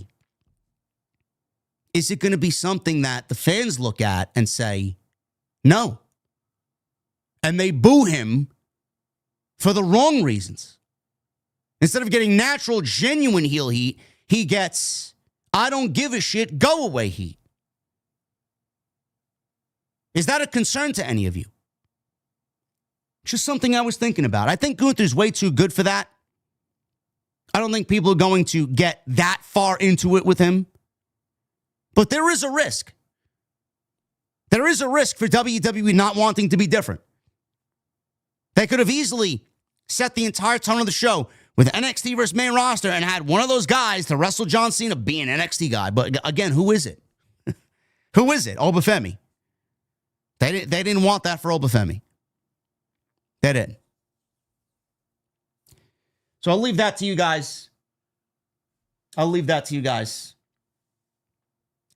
Is it going to be something that the fans look at and say, no? And they boo him for the wrong reasons. Instead of getting natural, genuine heel heat, he gets, I don't give a shit, go away heat. Is that a concern to any of you? Just something I was thinking about. I think Gunther's way too good for that. I don't think people are going to get that far into it with him. But there is a risk. There is a risk for WWE not wanting to be different. They could have easily set the entire tone of the show with NXT versus main roster and had one of those guys to wrestle John Cena be an NXT guy. But again, who is it? Who is it? Obafemi. They didn't want that for Obafemi. They didn't. So I'll leave that to you guys.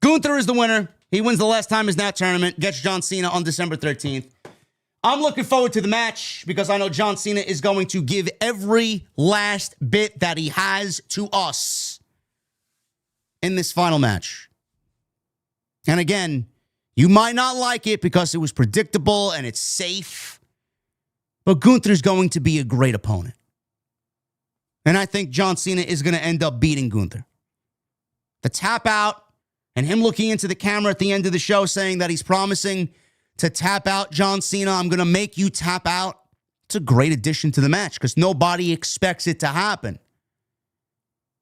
Gunther is the winner. He wins the last time is now tournament. Gets John Cena on December 13th. I'm looking forward to the match because I know John Cena is going to give every last bit that he has to us in this final match. And again, you might not like it because it was predictable and it's safe, but Gunther's going to be a great opponent. And I think John Cena is going to end up beating Gunther. The tap out and him looking into the camera at the end of the show saying that he's promising to tap out John Cena, I'm going to make you tap out. It's a great addition to the match because nobody expects it to happen.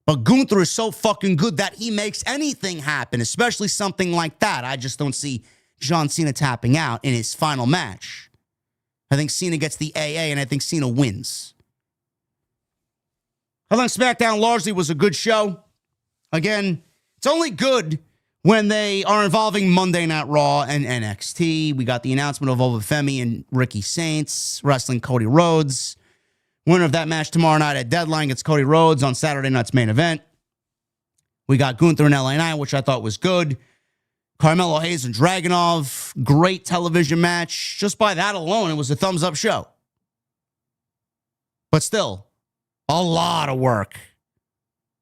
But Gunther is so fucking good that he makes anything happen, especially something like that. I just don't see John Cena tapping out in his final match. I think Cena gets the AA, and I think Cena wins. I think SmackDown largely was a good show. Again, it's only good when they are involving Monday Night Raw and NXT. We got the announcement of Obafemi and Ricky Saints wrestling Cody Rhodes. Winner of that match tomorrow night at Deadline gets Cody Rhodes on Saturday night's main event. We got Gunther and LA Knight, which I thought was good. Carmelo Hayes and Dragunov, great television match. Just by that alone, it was a thumbs-up show. But still, a lot of work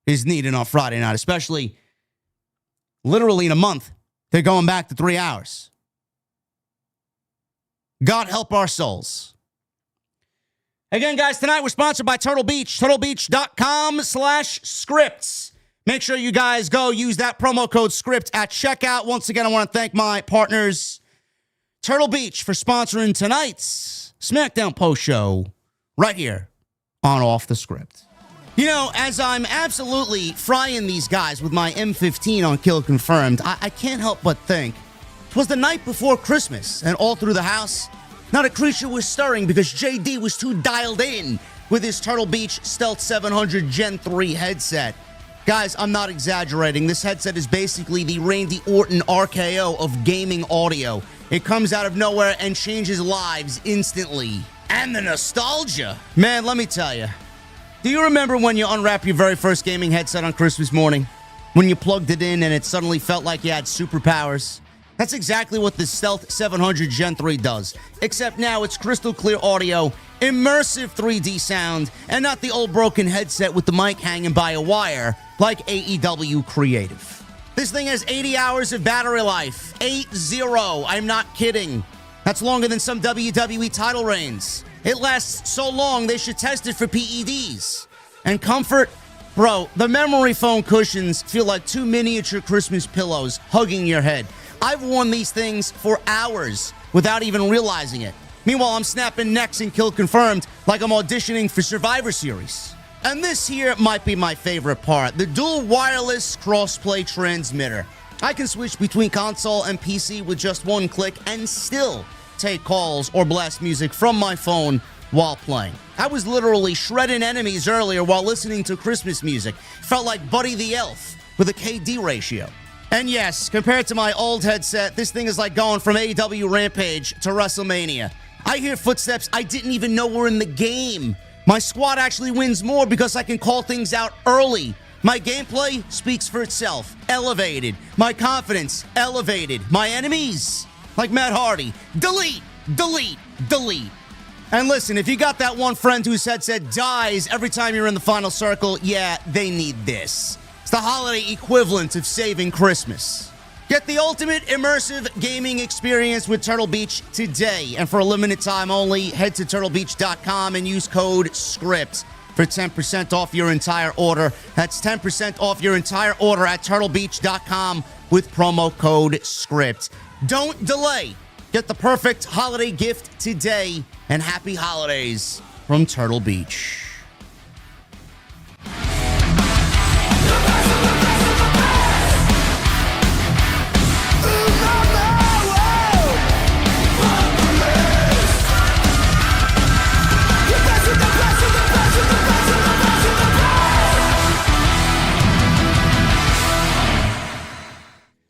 is needed on Friday night, especially literally in a month. They're going back to 3 hours. God help our souls. Again, guys, tonight we're sponsored by Turtle Beach, turtlebeach.com/scripts. Make sure you guys go use that promo code SCRIPT at checkout. Once again, I want to thank my partners, Turtle Beach, for sponsoring tonight's SmackDown post show right here on Off the Script. You know, as I'm absolutely frying these guys with my M15 on Kill Confirmed, I can't help but think it was the night before Christmas, and all through the house, not a creature was stirring because JD was too dialed in with his Turtle Beach Stealth 700 Gen 3 headset. Guys, I'm not exaggerating. This headset is basically the Randy Orton RKO of gaming audio. It comes out of nowhere and changes lives instantly. And the nostalgia. Man, let me tell you. Do you remember when you unwrapped your very first gaming headset on Christmas morning? When you plugged it in and it suddenly felt like you had superpowers? That's exactly what the Stealth 700 Gen 3 does. Except now it's crystal clear audio, immersive 3D sound, and not the old broken headset with the mic hanging by a wire like AEW Creative. This thing has 80 hours of battery life. 80. I'm not kidding. That's longer than some WWE title reigns. It lasts so long, they should test it for PEDs. And comfort? Bro, the memory foam cushions feel like two miniature Christmas pillows hugging your head. I've worn these things for hours without even realizing it. Meanwhile, I'm snapping necks and Kill Confirmed like I'm auditioning for Survivor Series. And this here might be my favorite part, the dual wireless crossplay transmitter. I can switch between console and PC with just one click and still take calls or blast music from my phone while playing. I was literally shredding enemies earlier while listening to Christmas music. Felt like Buddy the Elf with a KD ratio. And yes, compared to my old headset, this thing is like going from AEW Rampage to WrestleMania. I hear footsteps I didn't even know were in the game. My squad actually wins more because I can call things out early. My gameplay speaks for itself. Elevated. My confidence, elevated. My enemies, like Matt Hardy, delete, delete, delete. And listen, if you got that one friend whose headset dies every time you're in the final circle, yeah, they need this. It's the holiday equivalent of saving Christmas. Get the ultimate immersive gaming experience with Turtle Beach today. And for a limited time only, head to turtlebeach.com and use code SCRIPT for 10% off your entire order. That's 10% off your entire order at turtlebeach.com with promo code SCRIPT. Don't delay. Get the perfect holiday gift today, and happy holidays from Turtle Beach.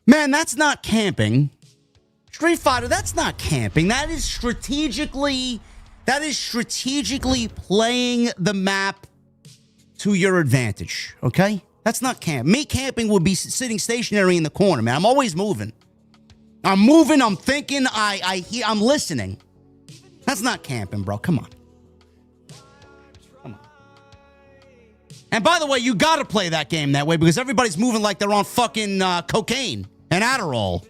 Man, that's not camping. Street Fighter, that's not camping. That is strategically playing the map to your advantage, okay? That's not camp. Me camping would be sitting stationary in the corner, man. I'm always moving. I'm moving, I'm thinking, I'm listening. That's not camping, bro. Come on. Come on. And by the way, you gotta play that game that way because everybody's moving like they're on fucking cocaine and Adderall.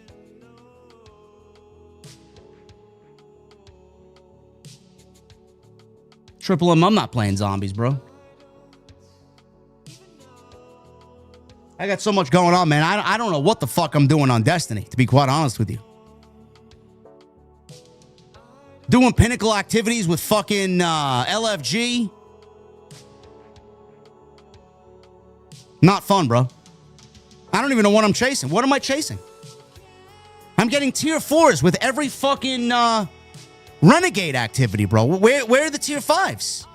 Triple M, I'm not playing zombies, bro. I got so much going on, man. I don't know what the fuck I'm doing on Destiny, to be quite honest with you. Doing pinnacle activities with fucking LFG. Not fun, bro. I don't even know what I'm chasing. What am I chasing? I'm getting tier 4s with every fucking Renegade activity, bro. Where are the tier 5s?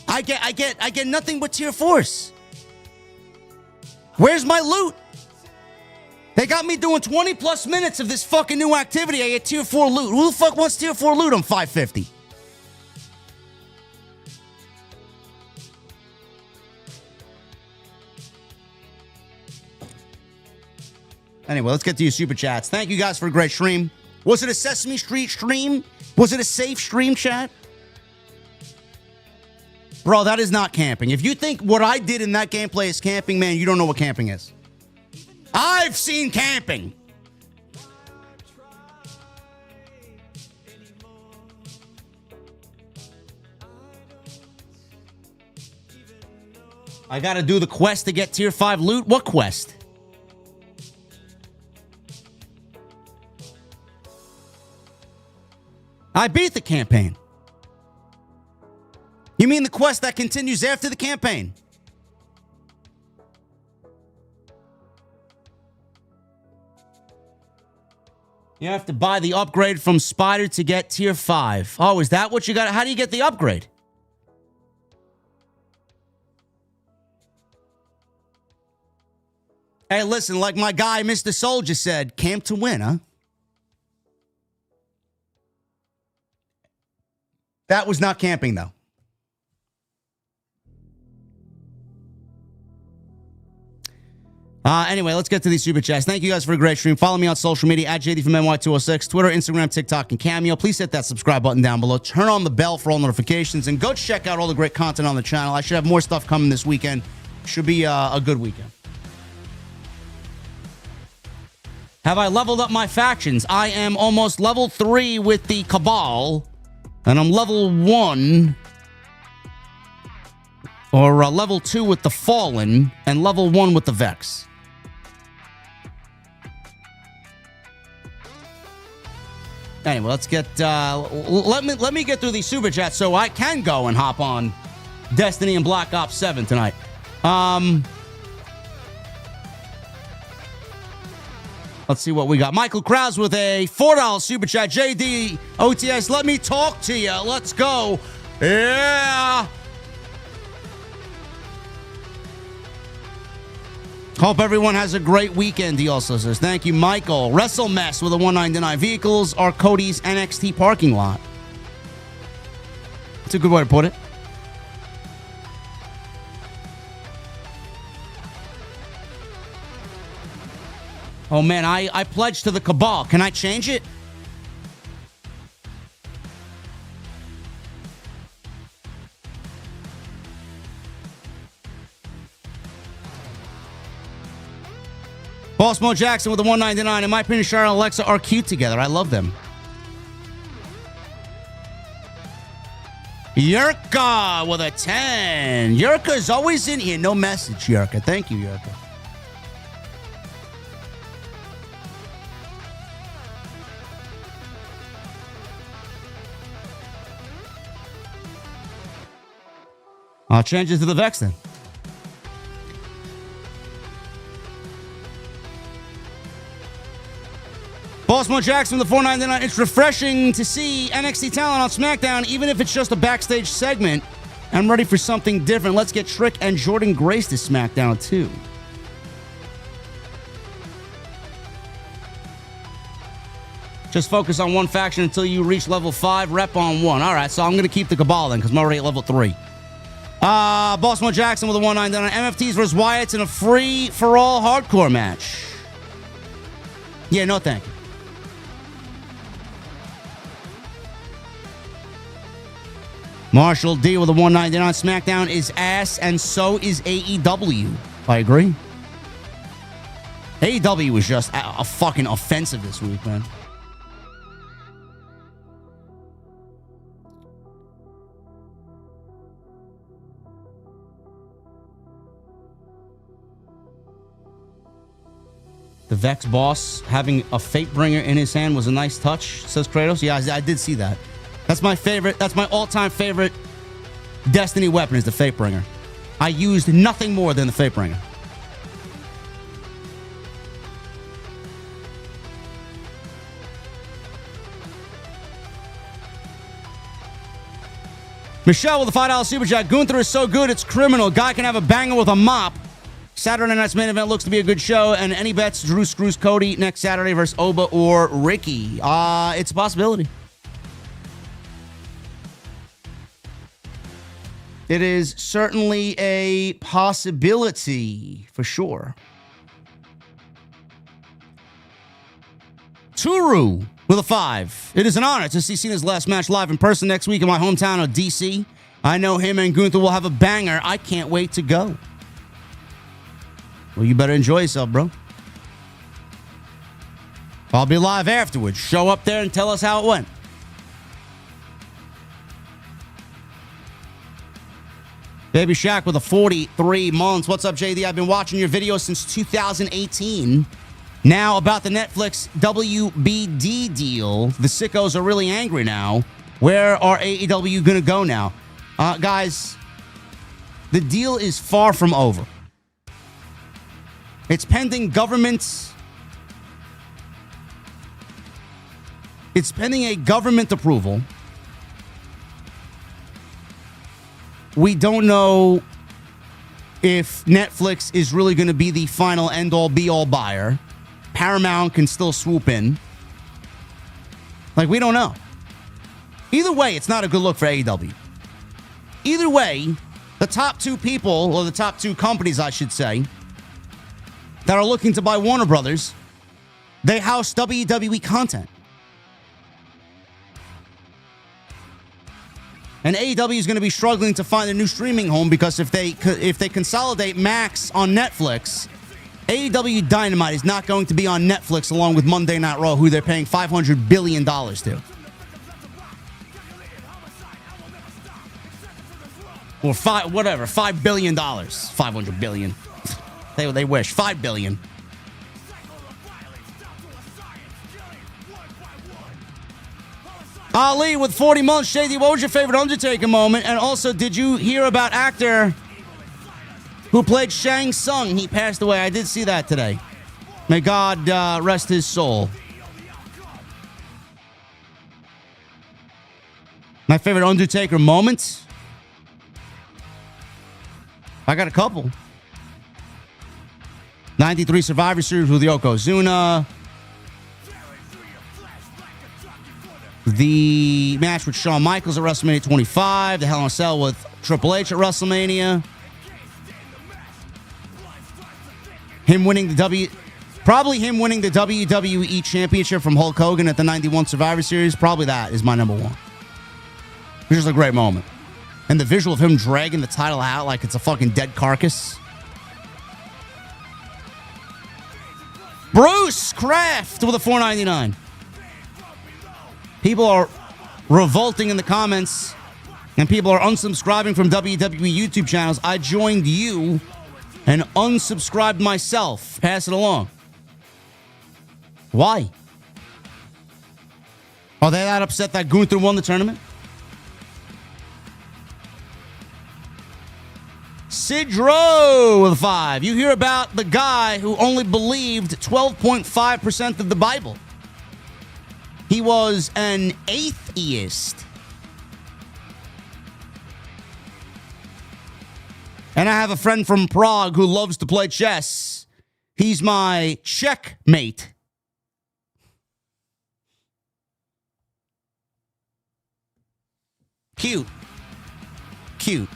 I get nothing but tier 4s. Where's my loot? They got me doing 20 plus minutes of this fucking new activity. I get tier 4 loot. Who the fuck wants tier 4 loot on 550? Anyway, let's get to your super chats. Thank you guys for a great stream. Was it a Sesame Street stream? Was it a safe stream, chat? Bro, that is not camping. If you think what I did in that gameplay is camping, man, you don't know what camping is. I've seen camping. I gotta do the quest to get tier 5 loot? What quest? I beat the campaign. You mean the quest that continues after the campaign? You have to buy the upgrade from Spider to get tier 5. Oh, is that what you got? How do you get the upgrade? Hey, listen, like my guy, Mr. Soldier said, camp to win, huh? That was not camping, though. Anyway, let's get to these super chats. Thank you guys for a great stream. Follow me on social media at JDfromNY206, Twitter, Instagram, TikTok, and Cameo. Please hit that subscribe button down below. Turn on the bell for all notifications, and go check out all the great content on the channel. I should have more stuff coming this weekend. Should be a good weekend. Have I leveled up my factions? I am almost level 3 with the Cabal. And I'm level 1, or level 2 with the Fallen, and level 1 with the Vex. Anyway, let's get, let me get through these super chats so I can go and hop on Destiny and Black Ops 7 tonight. Let's see what we got. Michael Krause with a $4 super chat. JD OTS, let me talk to you. Let's go. Yeah. Hope everyone has a great weekend, he also says. Thank you, Michael. WrestleMess with a $1.99. Vehicles are Cody's NXT parking lot. That's a good way to put it. Oh, man, I pledged to the Cabal. Can I change it? Boss Mo Jackson with a $1.99. In my opinion, Charlotte and Alexa are cute together. I love them. Yurka with a 10. Yurka's always in here. No message, Yurka. Thank you, Yurka. I'll change it to the Vex then. Bossmo Jackson with the $4.99. It's refreshing to see NXT talent on SmackDown, even if it's just a backstage segment. I'm ready for something different. Let's get Trick and Jordan Grace to SmackDown too. Just focus on one faction until you reach level 5, rep on one. All right, so I'm going to keep the Cabal then because I'm already at level 3. Bossmo Jackson with a $1.99. MFTs versus Wyatt's in a free-for-all hardcore match. Yeah, no thank you. Marshall D with a $1.99. SmackDown is ass, and so is AEW. I agree. AEW was just a fucking offensive this week, man. The Vex boss having a Fate Bringer in his hand was a nice touch, says Kratos. Yeah, I did see that. That's my favorite. That's my all-time favorite Destiny weapon is the Fate Bringer. I used nothing more than the Fate Bringer. Michelle with a $5 super chat. Gunther is so good, it's criminal. Guy can have a banger with a mop. Saturday night's main event looks to be a good show. And any bets? Drew screws Cody next Saturday versus Oba or Ricky. It's a possibility. It is certainly a possibility for sure. Turu with a 5. It is an honor to see Cena's last match live in person next week in my hometown of DC. I know him and Gunther will have a banger. I can't wait to go. Well, you better enjoy yourself, bro. I'll be live afterwards. Show up there and tell us how it went. Baby Shaq with a 43 months. What's up, JD? I've been watching your videos since 2018. Now, about the Netflix WBD deal, the sickos are really angry now. Where are AEW going to go now? Guys, the deal is far from over. It's pending government. It's pending a government approval. We don't know if Netflix is really going to be the final end-all, be-all buyer. Paramount can still swoop in. Like, we don't know. Either way, it's not a good look for AEW. Either way, the top two people, or the top two companies, I should say, that are looking to buy Warner Brothers, they house WWE content. And AEW is going to be struggling to find a new streaming home because if they consolidate Max on Netflix, AEW Dynamite is not going to be on Netflix along with Monday Night Raw, who they're paying $500 billion to. Or $5 billion. $500 billion. They wish. $5 billion. Ali with 40 months. Shady, what was your favorite Undertaker moment? And also, did you hear about actor who played Shang Tsung? He passed away. I did see that today. May God rest his soul. My favorite Undertaker moments? I got a couple. 93 Survivor Series with Yokozuna. The match with Shawn Michaels at WrestleMania 25. The Hell in a Cell with Triple H at WrestleMania. Him winning the WWE Championship from Hulk Hogan at the 91 Survivor Series. Probably that is my number one. It was just a great moment. And the visual of him dragging the title out like it's a fucking dead carcass. Bruce Kraft with a $4.99. People are revolting in the comments, and people are unsubscribing from WWE YouTube channels. I joined you and unsubscribed myself. Pass it along. Why? Are they that upset that Gunther won the tournament? Sidro with a 5. You hear about the guy who only believed 12.5% of the Bible. He was an atheist. And I have a friend from Prague who loves to play chess. He's my checkmate. Cute. Cute.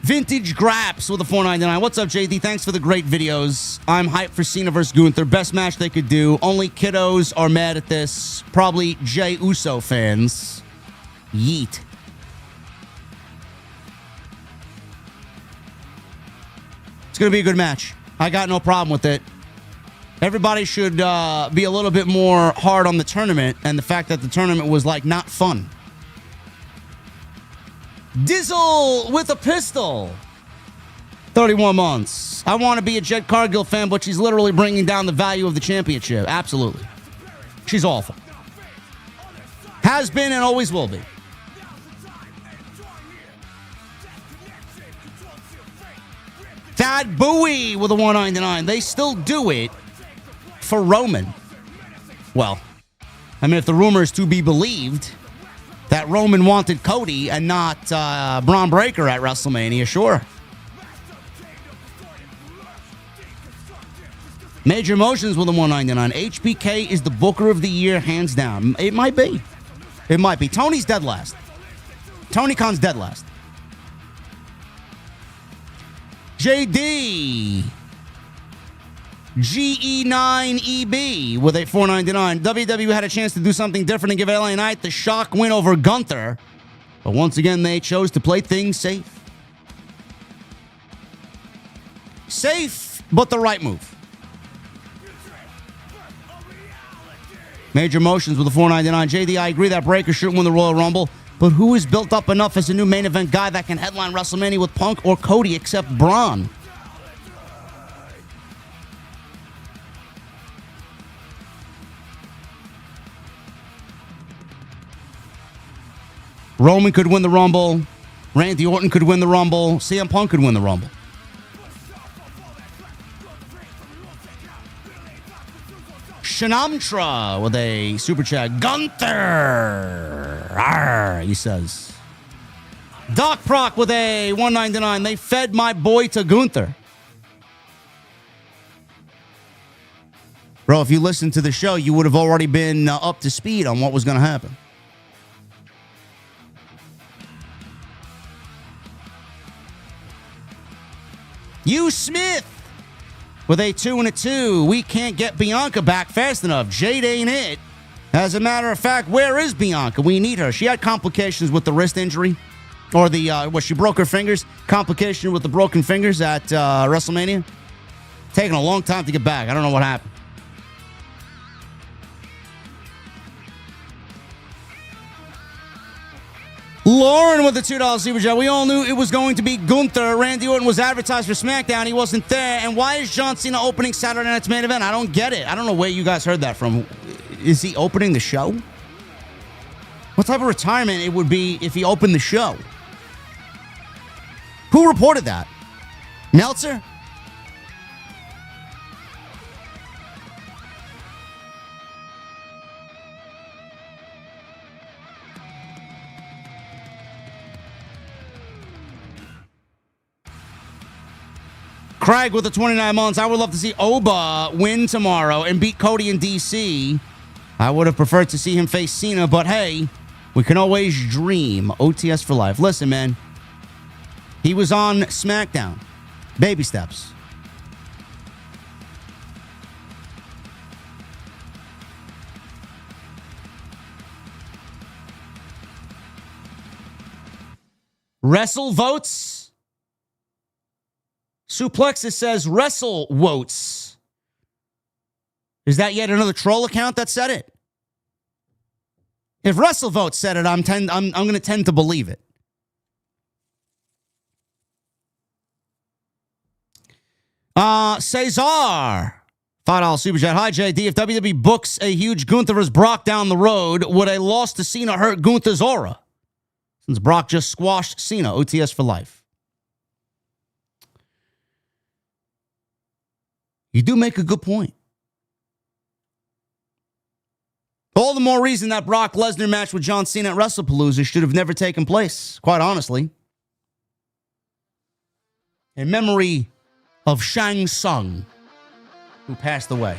Vintage Graps with a $4.99. What's up, JD? Thanks for the great videos. I'm hyped for Cena vs. Gunther. Best match they could do. Only kiddos are mad at this. Probably Jey Uso fans. Yeet. It's going to be a good match. I got no problem with it. Everybody should be a little bit more hard on the tournament and the fact that the tournament was, like, not fun. Dizzle with a pistol. 31 months. I want to be a Jet Cargill fan, but she's literally bringing down the value of the championship. Absolutely. She's awful. Has been and always will be. Thad Bowie with a $1.99. They still do it for Roman. Well, I mean, if the rumor is to be believed that Roman wanted Cody and not Braun Breaker at WrestleMania, sure. Major Motions with a $1.99. HBK is the Booker of the Year, hands down. It might be. It might be. Tony's dead last. Tony Khan's dead last. JD. GE9EB with a $4.99. WWE had a chance to do something different and give LA Knight the shock win over Gunther. But once again, they chose to play things safe. Safe, but the right move. Major Motions with a $4.99. JD, I agree that Breaker shouldn't win the Royal Rumble. But who is built up enough as a new main event guy that can headline WrestleMania with Punk or Cody except Braun? Roman could win the Rumble. Randy Orton could win the Rumble. CM Punk could win the Rumble. Shanamtra with a super chat. Gunther! Arr, he says. Doc Proc with a $1.99. They fed my boy to Gunther. Bro, if you listened to the show, you would have already been up to speed on what was going to happen. You Smith with a 2 and a 2. We can't get Bianca back fast enough. Jade ain't it. As a matter of fact, where is Bianca? We need her. She had complications with the wrist injury. Or she broke her fingers. Complication with the broken fingers at WrestleMania. Taking a long time to get back. I don't know what happened. Lauren with the $2 super chat. We all knew it was going to be Gunther. Randy Orton was advertised for SmackDown. He wasn't there. And why is John Cena opening Saturday Night's main event? I don't get it. I don't know where you guys heard that from. Is he opening the show? What type of retirement it would be if he opened the show? Who reported that? Meltzer? Craig with the 29 months. I would love to see Oba win tomorrow and beat Cody in DC. I would have preferred to see him face Cena, but hey, we can always dream. OTS for life. Listen, man. He was on SmackDown. Baby steps. Wrestle votes. Suplexus says wrestle votes. Is that yet another troll account that said it? If Wrestle Votes said it, I'm going to tend to believe it. Cesar, $5 super chat. Hi, JD. If WWE books a huge Gunther vs. Brock down the road, would a loss to Cena hurt Gunther's aura? Since Brock just squashed Cena, OTS for life. You do make a good point. All the more reason that Brock Lesnar match with John Cena at WrestlePalooza should have never taken place, quite honestly. In memory of Shang Tsung, who passed away.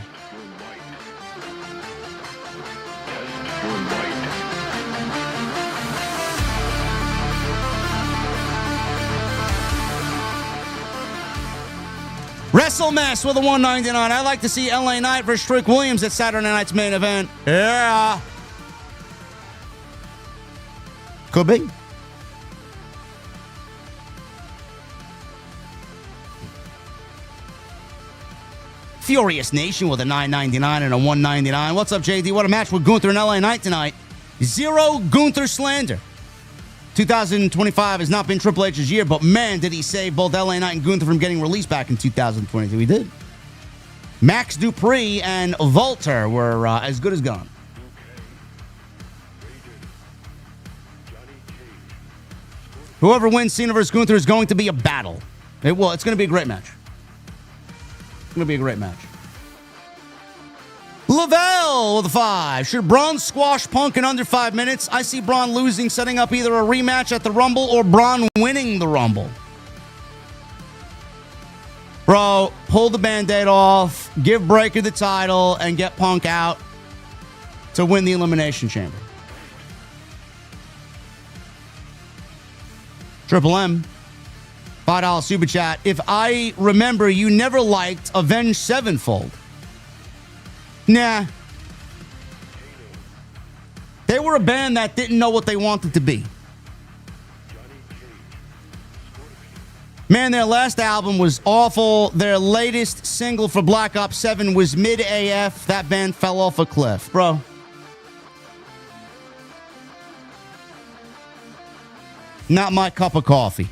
WrestleMess with a $1.99. I'd like to see LA Knight versus Trick Williams at Saturday night's main event. Yeah. Could be. Furious Nation with a $9.99 and a $1.99. What's up, JD? What a match with Gunther and LA Knight tonight. Zero Gunther slander. 2025 has not been Triple H's year, but man, did he save both LA Knight and Gunther from getting released back in 2022. He did. Max Dupree and Volter were as good as gone. Whoever wins Cena vs. Gunther is going to be a battle. It's going to be a great match. It's going to be a great match. Lavelle with a 5. Should Braun squash Punk in under 5 minutes? I see Braun losing, setting up either a rematch at the Rumble or Braun winning the Rumble. Bro, pull the Band-Aid off, give Breaker the title, and get Punk out to win the Elimination Chamber. Triple M, $5 super chat. If I remember, you never liked Avenged Sevenfold. Nah. They were a band that didn't know what they wanted to be. Man, their last album was awful. Their latest single for Black Ops 7 was mid AF. That band fell off a cliff, bro. Not my cup of coffee.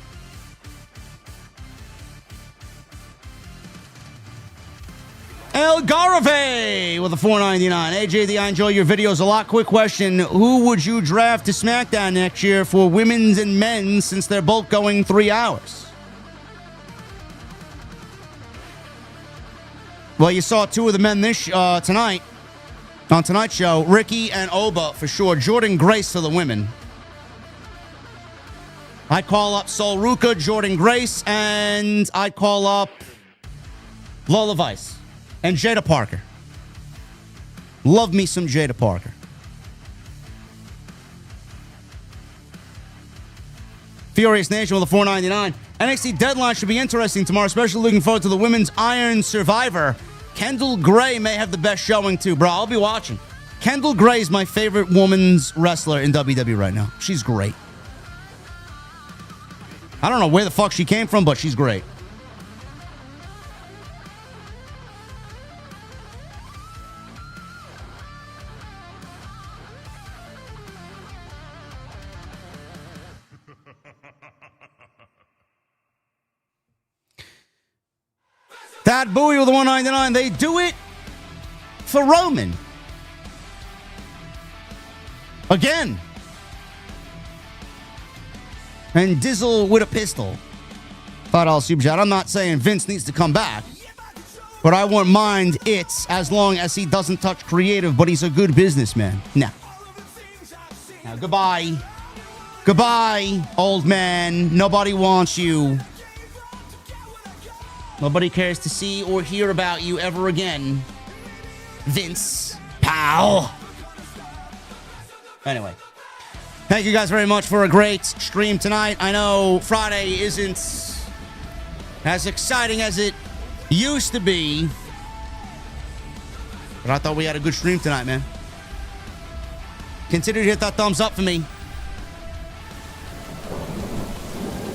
El Garve with a $4.99. Hey, JD, I enjoy your videos a lot. Quick question. Who would you draft to SmackDown next year for women's and men's since they're both going 3 hours? Well, you saw 2 of the men tonight on tonight's show. Ricky and Oba for sure. Jordan Grace for the women. I'd call up Sol Ruka, Jordan Grace, and I'd call up Lola Vice. And Jada Parker. Love me some Jada Parker. Furious Nation with a $4.99. NXT Deadline should be interesting tomorrow, especially looking forward to the Women's Iron Survivor. Kendall Gray may have the best showing too, bro. I'll be watching. Kendall Gray is my favorite women's wrestler in WWE right now. She's great. I don't know where the fuck she came from, but she's great. That Bowie with the $1.99. They do it for Roman. Again. And Dizzle with a pistol. $5 super chat. I'm not saying Vince needs to come back, but I wouldn't mind it as long as he doesn't touch creative, but he's a good businessman. Now, goodbye. Goodbye, old man. Nobody wants you. Nobody cares to see or hear about you ever again. Vince, pal. Anyway, thank you guys very much for a great stream tonight. I know Friday isn't as exciting as it used to be, but I thought we had a good stream tonight, man. Continue to hit that thumbs up for me.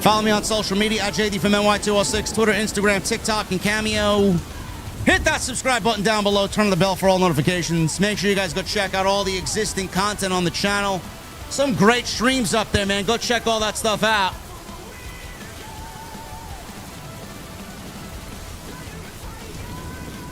Follow me on social media at JDfromNY206, Twitter, Instagram, TikTok, and Cameo. Hit that subscribe button down below. Turn on the bell for all notifications. Make sure you guys go check out all the existing content on the channel. Some great streams up there, man. Go check all that stuff out.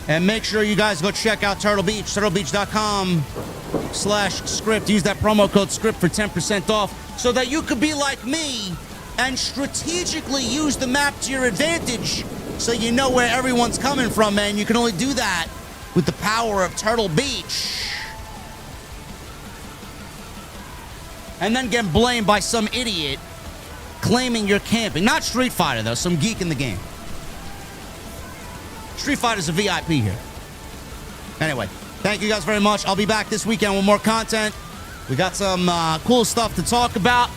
And make sure you guys go check out Turtle Beach, turtlebeach.com/script. Use that promo code script for 10% off so that you could be like me and strategically use the map to your advantage so you know where everyone's coming from, man. You can only do that with the power of Turtle Beach. And then get blamed by some idiot claiming you're camping. Not Street Fighter, though. Some geek in the game. Street Fighter's a VIP here. Anyway, thank you guys very much. I'll be back this weekend with more content. We got some cool stuff to talk about.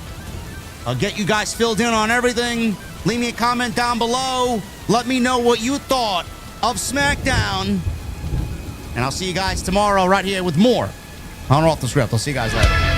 I'll get you guys filled in on everything. Leave me a comment down below. Let me know what you thought of SmackDown. And I'll see you guys tomorrow right here with more on Off the Script. I'll see you guys later.